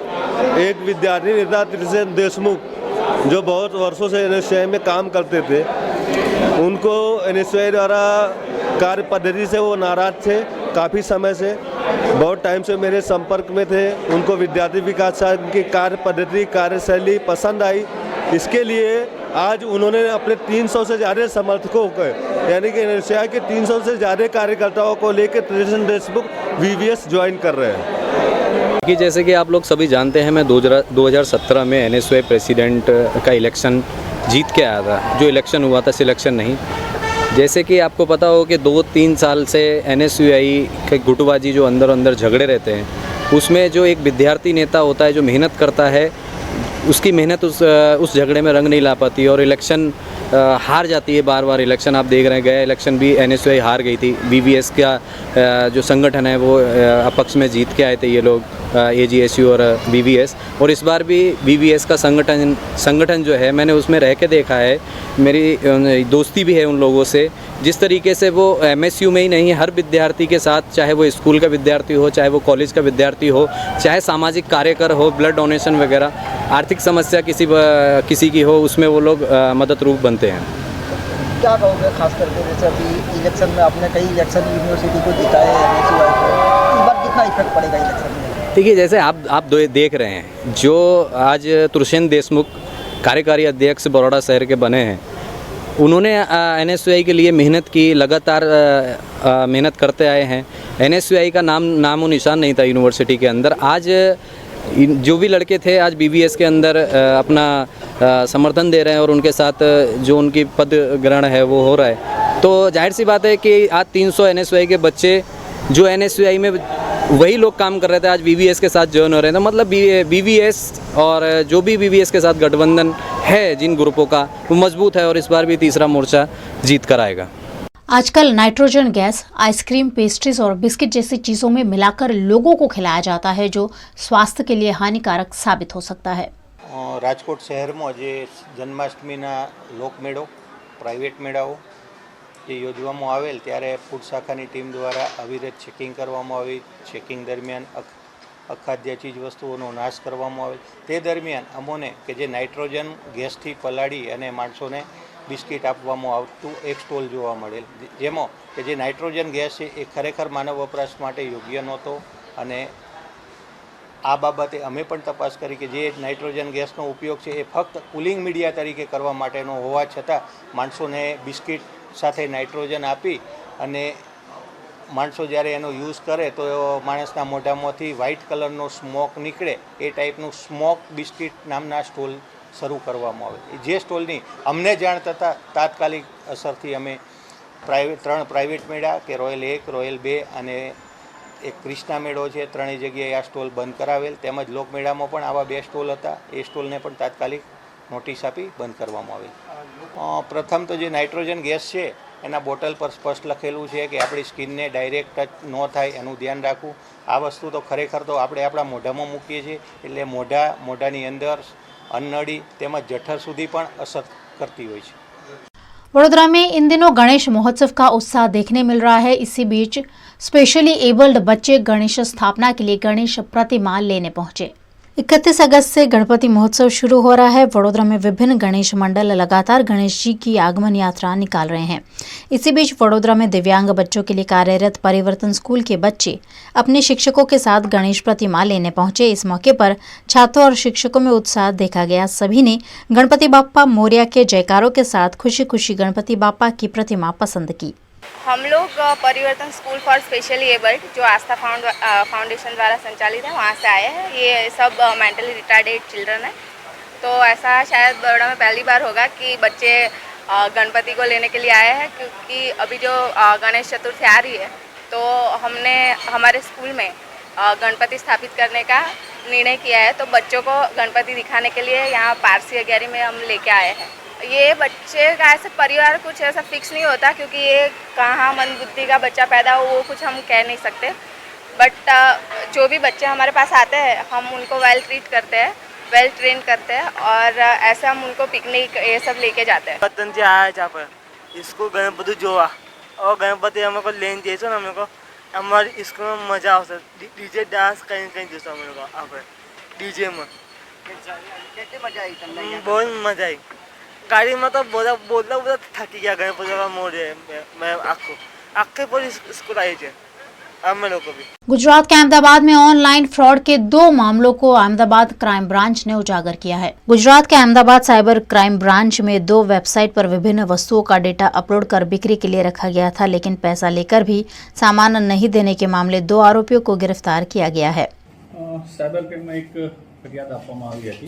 एक विद्यार्थी नेता तुषेश देशमुख जो बहुत वर्षों से एनएसयूआई में काम करते थे, उनको एनएसयूआई द्वारा कार्य पद्धति से वो नाराज थे। काफ़ी समय से, बहुत टाइम से मेरे संपर्क में थे। उनको विद्यार्थी विकास संघ की कार्य पद्धति, कार्यशैली पसंद आई। इसके लिए आज उन्होंने अपने 300 से ज़्यादा समर्थकों को, यानी कि एनएसयूआई के 300 से ज़्यादा कार्यकर्ताओं को लेकर तुषेश देशमुख वीवीएस ज्वाइन कर रहे हैं। कि जैसे कि आप लोग सभी जानते हैं, मैं 2017 में एनएसयूआई प्रेसिडेंट का इलेक्शन जीत के आया था। जो इलेक्शन हुआ था सिलेक्शन नहीं। जैसे कि आपको पता हो कि 2-3 साल से एनएसयूआई के गुटबाजी जो अंदर झगड़े रहते हैं, उसमें जो एक विद्यार्थी नेता होता है जो मेहनत करता है, उसकी मेहनत उस झगड़े में रंग नहीं ला पाती और इलेक्शन हार जाती है। बार इलेक्शन आप देख रहे हैं, गया इलेक्शन भी एनएसयूआई हार गई थी। वीवीएस का जो संगठन है वो अपक्ष में जीत के आए थे ये लोग, एजीएसयू और वीवीएस। और इस बार भी वीवीएस का संगठन जो है, मैंने उसमें रह के देखा है, मेरी दोस्ती भी है उन लोगों से। जिस तरीके से वो एमएसयू में ही नहीं, हर विद्यार्थी के साथ, चाहे वो स्कूल का विद्यार्थी हो, चाहे वो कॉलेज का विद्यार्थी हो, चाहे सामाजिक कार्यकर हो, ब्लड डोनेशन वगैरह, आर्थिक समस्या किसी की हो, उसमें वो लोग मदद रूप बनते हैं। क्या कहोगे खास करके जैसे अभी इलेक्शन में आपने कई इलेक्शन यूनिवर्सिटी को जीता है, एनएसयूआई को, इस बार कितना इफेक्ट पड़ेगा इलेक्शन में? देखिए, जैसे आप देख रहे हैं, जो आज तुषेश देशमुख कार्यकारी अध्यक्ष बड़ौदा शहर के बने हैं, उन्होंने एनएसयूआई के लिए मेहनत की, लगातार मेहनत करते आए हैं। एनएसयूआई का नामो निशान नहीं था यूनिवर्सिटी के अंदर। आज जो भी लड़के थे आज बीबीएस के अंदर अपना समर्थन दे रहे हैं और उनके साथ जो उनकी पद ग्रहण है वो हो रहा है, तो जाहिर सी बात है कि आज 300 NSY के बच्चे जो NSY में वही लोग काम कर रहे थे आज VVS के साथ ज्वाइन हो रहे हैं। तो मतलब VVS और जो भी VVS के साथ गठबंधन है जिन ग्रुपों का वो मजबूत है और इस बार भी तीसरा मोर्चा जीत कर आएगा। आजकल नाइट्रोजन गैस आइसक्रीम, पेस्ट्रीज और बिस्किट जैसी चीज़ों में मिलाकर लोगों को खिलाया जाता है, जो स्वास्थ्य के लिए हानिकारक साबित हो सकता है। રાજકોટ શહેરમાં જે જન્માષ્ટમીના લોકમેળો, પ્રાઇવેટ મેળાઓ જે યોજવામાં આવેલ ત્યારે ફૂડ શાખાની ટીમ દ્વારા અવિરત ચેકિંગ કરવામાં આવી. ચેકિંગ દરમિયાન અખાદ્ય ચીજ વસ્તુઓનો નાશ કરવામાં આવેલ. તે દરમિયાન અમોને કે જે નાઇટ્રોજન ગેસથી પલાળી અને માણસોને બિસ્કિટ આપવામાં આવતું એક સ્ટોલ જોવા મળેલ, જેમાં કે જે નાઇટ્રોજન ગેસ છે એ ખરેખર માનવ વપરાશ માટે યોગ્ય નહોતો. અને આ બાબતે અમે પણ તપાસ કરી કે જે નાઇટ્રોજન ગેસનો ઉપયોગ છે એ ફક્ત કુલિંગ મીડિયા તરીકે કરવા માટેનો હોવા છતાં માણસોને બિસ્કિટ સાથે નાઇટ્રોજન આપી અને માણસો જ્યારે એનો યુઝ કરે તો માણસના મોઢામાંથી વ્હાઇટ કલરનો સ્મોક નીકળે એ ટાઈપનું સ્મોક બિસ્કિટ નામના સ્ટોલ શરૂ કરવામાં આવે. જે સ્ટોલની અમને જાણ થતાં તાત્કાલિક અસરથી અમે 3 પ્રાઇવેટ મેળા કે રોયલ 1, રોયલ 2 અને એક ક્રિષ્ના મેળો છે, ત્રણેય જગ્યાએ આ સ્ટોલ બંધ કરાવેલ. તેમજ લોકમેળામાં પણ આવા 2 સ્ટોલ હતા, એ સ્ટોલને પણ તાત્કાલિક નોટિસ આપી બંધ કરવામાં આવેલ. પ્રથમ તો જે નાઇટ્રોજન ગેસ છે એના બોટલ પર સ્પષ્ટ લખેલું છે કે આપણી સ્કિનને ડાયરેક્ટ ટચ ન થાય એનું ધ્યાન રાખવું. આ વસ્તુ તો ખરેખર તો આપણે આપણા મોઢામાં મૂકીએ છીએ એટલે મોઢાની અંદર અન્નળી તેમજ જઠર સુધી પણ અસર કરતી હોય છે. वडोदरा में इन दिनों गणेश महोत्सव का उत्साह देखने मिल रहा है। इसी बीच स्पेशली एबल्ड बच्चे गणेश स्थापना के लिए गणेश प्रतिमा लेने पहुंचे। 31 अगस्त से गणपति महोत्सव शुरू हो रहा है। वडोदरा में विभिन्न गणेश मंडल लगातार गणेश जी की आगमन यात्रा निकाल रहे हैं। इसी बीच वडोदरा में दिव्यांग बच्चों के लिए कार्यरत परिवर्तन स्कूल के बच्चे अपने शिक्षकों के साथ गणेश प्रतिमा लेने पहुंचे। इस मौके पर छात्रों और शिक्षकों में उत्साह देखा गया। सभी ने गणपति बाप्पा मोरया के जयकारों के साथ खुशी खुशी गणपति बाप्पा की प्रतिमा पसंद की। हम लोग परिवर्तन स्कूल फॉर स्पेशली एबल्ड जो आस्था फाउंडेशन द्वारा संचालित है वहाँ से आए हैं। ये सब मेंटली रिटार्डेड चिल्ड्रन है, तो ऐसा शायद बड़ोड़ा में पहली बार होगा कि बच्चे गणपति को लेने के लिए आए हैं, क्योंकि अभी जो गणेश चतुर्थी आ रही है तो हमने हमारे स्कूल में गणपति स्थापित करने का निर्णय किया है। तो बच्चों को गणपति दिखाने के लिए यहाँ पारसी अग्यारी में हम लेके आए हैं। ये बच्चे का ऐसे परिवार कुछ ऐसा फिक्स नहीं होता, क्योंकि ये कहाँ मन बुद्धि का बच्चा पैदा हो वो कुछ हम कह नहीं सकते। बट जो भी बच्चे हमारे पास आते हैं हम उनको वेल ट्रीट करते हैं, वेल ट्रेन करते हैं और ऐसे हम उनको पिकनिक ये सब लेके जाते हैं। बतन से आया जहाँ पर इसको गणपति जोआ और गणपति हमें को लेन जैसे ना हमें को हमारे स्कूल में मजा आता है। डीजे डांस कहीं कहीं जैसा हमें को आप डीजे में कैसे मजा आई? बहुत मजा आई। गाड़ी में तो बोला थकी गया गणपति का मोड़ है। मैं आखे पर स्कूल आई थे हम लोग को भी। गुजरात के अहमदाबाद में ऑनलाइन फ्रॉड के 2 मामलों को अहमदाबाद क्राइम ब्रांच ने उजागर किया है। गुजरात के अहमदाबाद साइबर क्राइम ब्रांच में 2 वेबसाइट पर विभिन्न वस्तुओं का डेटा अपलोड कर बिक्री के लिए रखा गया था, लेकिन पैसा लेकर भी सामान नहीं देने के मामले 2 आरोपियों को गिरफ्तार किया गया है। साइबर क्राइम में एक फरियाद आपवामां आवी हती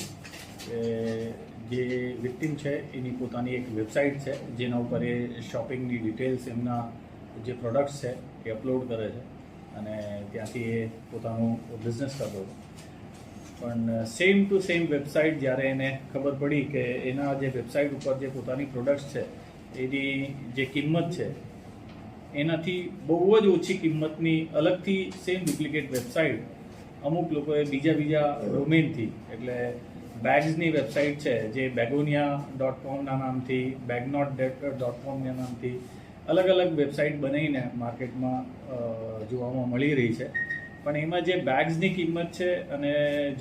के जे विक्टिम है एनी पोतानी एक वेबसाइट है जेना पर शॉपिंगनी डिटेल्स एमना जे प्रोडक्ट्स है ये अपलोड करे है અને ત્યાંથી એ પોતાનો બિઝનેસ કરતો હતો। પણ સેમ ટુ સેમ વેબસાઇટ જ્યારે એને ખબર પડી કે એના જે વેબસાઇટ ઉપર જે પોતાની પ્રોડક્ટ્સ છે એની જે કિંમત છે એનાથી બહુ જ ઓછી કિંમતની અલગથી સેમ ડુપ્લિકેટ વેબસાઇટ અમુક લોકોએ બીજા ડોમેનથી એટલે બેગ્સની વેબસાઇટ છે જે બેગોનિયા.comના નામથી બેગનોટ.comના નામથી अलग अलग वेबसाइट बनाईने मार्केट में જોવામાં મળી રહી છે। પણ એમાં જે બેગ્સની કિંમત છે અને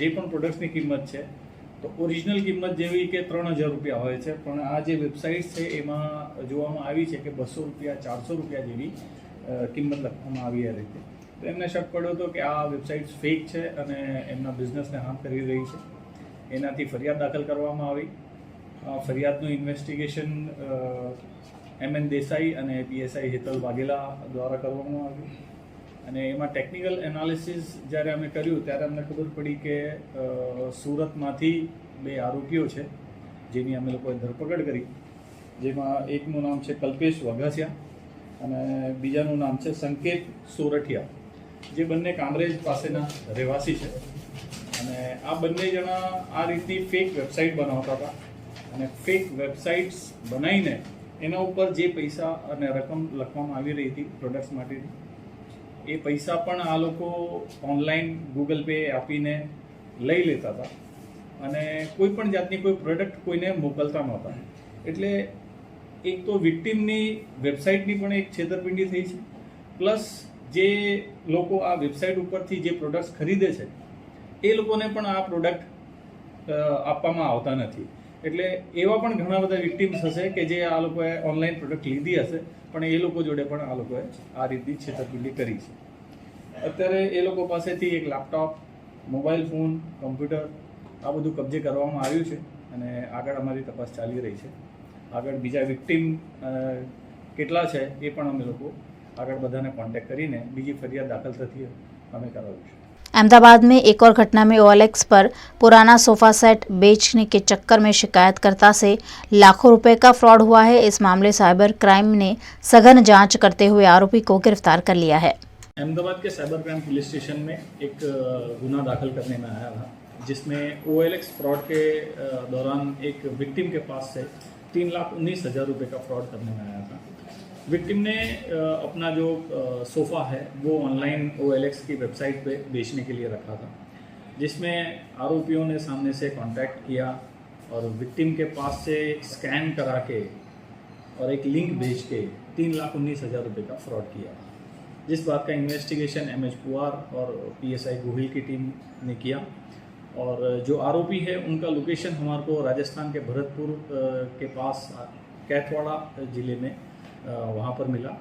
જે પણ પ્રોડક્ટ્સની કિંમત છે તો ઓરિજિનલ કિંમત જેવી કે 3000 રૂપિયા હોય છે, પણ આ જે વેબસાઇટ્સ છે એમાં જોવામાં આવી છે કે 200 રૂપિયા 400 રૂપિયા જેવી કિંમત લખવામાં આવી આ રીતે। તો એમને શક પડ્યો હતો કે આ વેબસાઇટ્સ ફેક છે અને એમના બિઝનેસને હાર્મ કરી રહી છે। એનાથી ફરિયાદ દાખલ કરવામાં આવી। ફરિયાદનું ઇન્વેસ્ટિગેશન MN દેસાઈ અને PSI હેતલ વાઘેલા દ્વારા કરવામાં આવ્યું અને એમાં ટેકનિકલ એનાલિસિસ જ્યારે અમે કર્યું ત્યારે અમને ખબર પડી કે સુરતમાંથી 2 આરોપીઓ છે જેની અમે લોકોએ ધરપકડ કરી, જેમાં એકનું નામ છે કલ્પેશ વઘાસિયા અને બીજાનું નામ છે સંકેત સોરઠિયા, જે બંને કામરેજ પાસેના રહેવાસી છે. અને આ બંને જણા આ રીતની ફેક વેબસાઇટ બનાવતા હતા અને ફેક વેબસાઇટ્સ બનાવીને એના ઉપર જે પૈસા અને રકમ લખવામાં આવી રહી હતી પ્રોડક્ટ્સ માટેની, એ પૈસા પણ આ લોકો ઓનલાઈન ગૂગલ પે આપીને લઈ લેતા હતા અને કોઈ પણ જાતની કોઈ પ્રોડક્ટ કોઈને મોકલતા નહોતા. એટલે એક તો વિક્ટિમની વેબસાઇટની પણ એક છેતરપિંડી થઈ છે, પ્લસ જે લોકો આ વેબસાઇટ ઉપરથી જે પ્રોડક્ટ્સ ખરીદે છે એ લોકોને પણ આ પ્રોડક્ટ આપવામાં આવતા નથી. એટલે એવા પણ ઘણા બધા વિક્ટિમ્સ હશે કે જે આ લોકોએ ઓનલાઈન પ્રોડક્ટ લીધી હશે પણ એ લોકો જોડે પણ આ લોકોએ આ રીતની છેતરપિંડી કરી છે. અત્યારે એ લોકો પાસેથી એક લેપટોપ, મોબાઈલ ફોન, કમ્પ્યુટર આ બધું કબજે કરવામાં આવ્યું છે અને આગળ અમારી તપાસ ચાલી રહી છે. આગળ બીજા વિક્ટિમ કેટલા છે એ પણ અમે લોકો આગળ બધાને કોન્ટેક્ટ કરીને બીજી ફરિયાદ દાખલ થતી અમે કરાવીશું. अहमदाबाद में एक और घटना में OLX पर पुराना सोफा सेट बेचने के चक्कर में शिकायतकर्ता से लाखों रुपए का फ्रॉड हुआ है. इस मामले साइबर क्राइम ने सघन जांच करते हुए आरोपी को गिरफ्तार कर लिया है. अहमदाबाद के साइबर क्राइम पुलिस स्टेशन में एक गुना दाखिल करने में आया था, जिसमें OLX फ्रॉड के दौरान एक विक्टिम के पास से 3,19,000 रुपये का फ्रॉड करने में आया था. विक्टिम ने अपना जो सोफ़ा है वो ऑनलाइन OLX की वेबसाइट पे बेचने के लिए रखा था, जिसमें आरोपियों ने सामने से कांटेक्ट किया और विक्टिम के पास से स्कैन करा के और एक लिंक भेज के 3,19,000 रुपये का फ्रॉड किया. जिस बात का इन्वेस्टिगेशन MH पुआर और PSI गोहिल की टीम ने किया और जो आरोपी है उनका लोकेशन हमारे को राजस्थान के भरतपुर के पास कैथवाड़ा ज़िले में वहाँ पर मिला.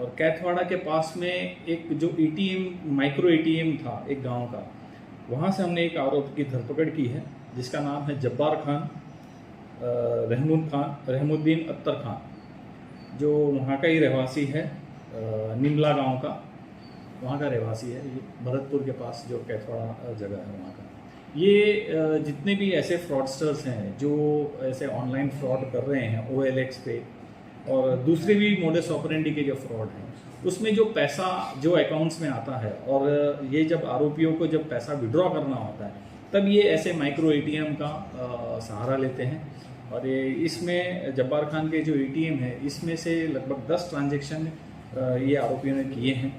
और कैथवाड़ा के पास में एक जो ATM माइक्रो ATM था एक गांव का, वहाँ से हमने एक आरोपी की धरपकड़ की है जिसका नाम है जब्बार खान, रहमुद्दीन अत्तर खान, जो वहाँ का ही रहवासी है, निमला गांव का वहाँ का रहवासी है. ये भरतपुर के पास जो कैथवाड़ा जगह है वहाँ का. ये जितने भी ऐसे फ्रॉडस्टर्स हैं जो ऐसे ऑनलाइन फ्रॉड कर रहे हैं OLX पे और दूसरे भी मोडस ऑपरेंडी के जो फ्रॉड हैं, उसमें जो पैसा जो अकाउंट्स में आता है और ये जब आरोपियों को जब पैसा विड्रॉ करना होता है तब ये ऐसे माइक्रो ATM का सहारा लेते हैं. और ये इसमें जब्बार खान के जो ATM है इसमें से लगभग 10 ट्रांजेक्शन ये आरोपियों ने किए हैं.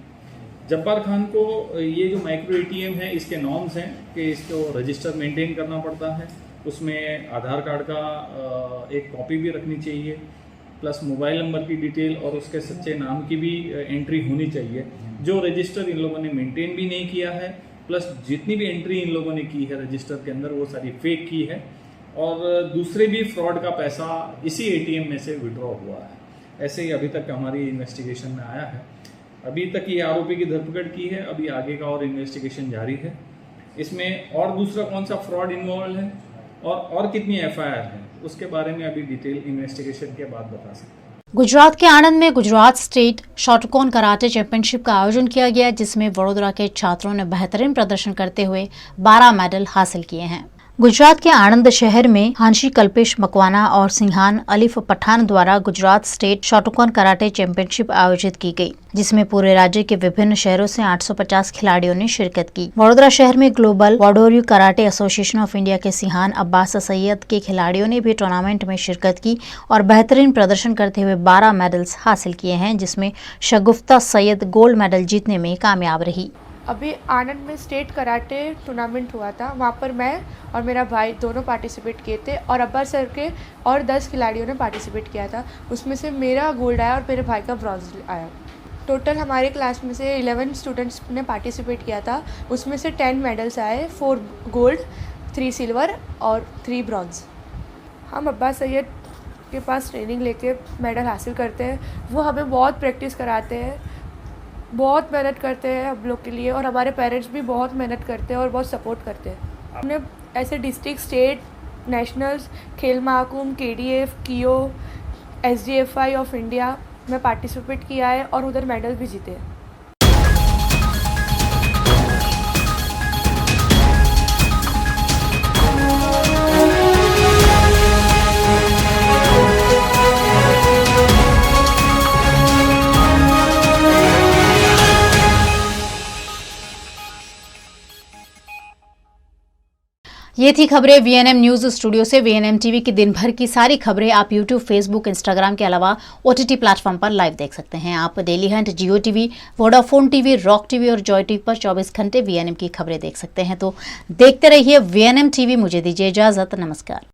जब्बार खान को ये जो माइक्रो ATM है इसके नॉर्म्स हैं कि इसको रजिस्टर मेंटेन करना पड़ता है, उसमें आधार कार्ड का एक कॉपी भी रखनी चाहिए, प्लस मोबाइल नंबर की डिटेल और उसके सच्चे नाम की भी एंट्री होनी चाहिए, जो रजिस्टर इन लोगों ने मेंटेन भी नहीं किया है. प्लस जितनी भी एंट्री इन लोगों ने की है रजिस्टर के अंदर वो सारी फेक की है और दूसरे भी फ्रॉड का पैसा इसी ATM में से विड्रॉ हुआ है. ऐसे ही अभी तक हमारी इन्वेस्टिगेशन में आया है. अभी तक ये आरोपी की धरपकड़ की है, अभी आगे का और इन्वेस्टिगेशन जारी है. इसमें और दूसरा कौन सा फ्रॉड इन्वॉल्व है और कितनी FIR है उसके बारे में अभी डिटेल इन्वेस्टिगेशन के बाद बता सकते हैं. गुजरात के आणंद में Gujarat state shotgun karate championship का आयोजन किया गया, जिसमें वडोदरा के छात्रों ने बेहतरीन प्रदर्शन करते हुए 12 मेडल हासिल किए हैं. गुजरात के आणंद शहर में हांशी कल्पेश मकवाना और सिंहान अलीफ पठान द्वारा Gujarat state shotgun karate championship आयोजित की गई, जिसमें पूरे राज्य के विभिन्न शहरों से 850 खिलाड़ियों ने शिरकत की. वडोदरा शहर में global Wadoryu karate association of India के सिंहान अब्बास सैयद के खिलाड़ियों ने भी टूर्नामेंट में शिरकत की और बेहतरीन प्रदर्शन करते हुए 12 मेडल्स हासिल किए हैं, जिसमें शगुफ्ता सैयद गोल्ड मेडल जीतने में कामयाब रही. अभी आनंद में स्टेट कराटे टूर्नामेंट हुआ था, वहाँ पर मैं और मेरा भाई दोनों पार्टिसिपेट किए थे और अब्बास सर के और 10 खिलाड़ियों ने पार्टिसिपेट किया था. उसमें से मेरा गोल्ड आया और मेरे भाई का ब्रॉन्ज आया. टोटल हमारे क्लास में से 11 स्टूडेंट्स ने पार्टिसिपेट किया था, उसमें से 10 मेडल्स आए, 4 गोल्ड, 3 सिल्वर और 3 ब्रॉन्ज. हम अब्बास सैयद के पास ट्रेनिंग लेके मेडल हासिल करते हैं. वो हमें बहुत प्रैक्टिस कराते हैं, बहुत मेहनत करते हैं हम लोग के लिए और हमारे पेरेंट्स भी बहुत मेहनत करते हैं और बहुत सपोर्ट करते हैं. हमने ऐसे डिस्ट्रिक्ट, स्टेट, नेशनल्स, खेल महाकुंभ, KDF, कियो, SDFI ऑफ इंडिया में पार्टिसिपेट किया है और उधर मेडल भी जीते हैं. ये थी खबरें वीएनएम न्यूज स्टूडियो से। वीएनएम टीवी की दिन भर की सारी खबरें आप यूट्यूब, फेसबुक, इंस्टाग्राम के अलावा ओटीटी प्लेटफॉर्म पर लाइव देख सकते हैं। आप Dailyhunt, Jio TV, Vodafone TV, Rock TV और जॉय टीवी पर 24 घंटे वीएनएम की खबरें देख सकते हैं। तो देखते रहिए वीएनएम टीवी। मुझे दीजिए इजाजत, नमस्कार।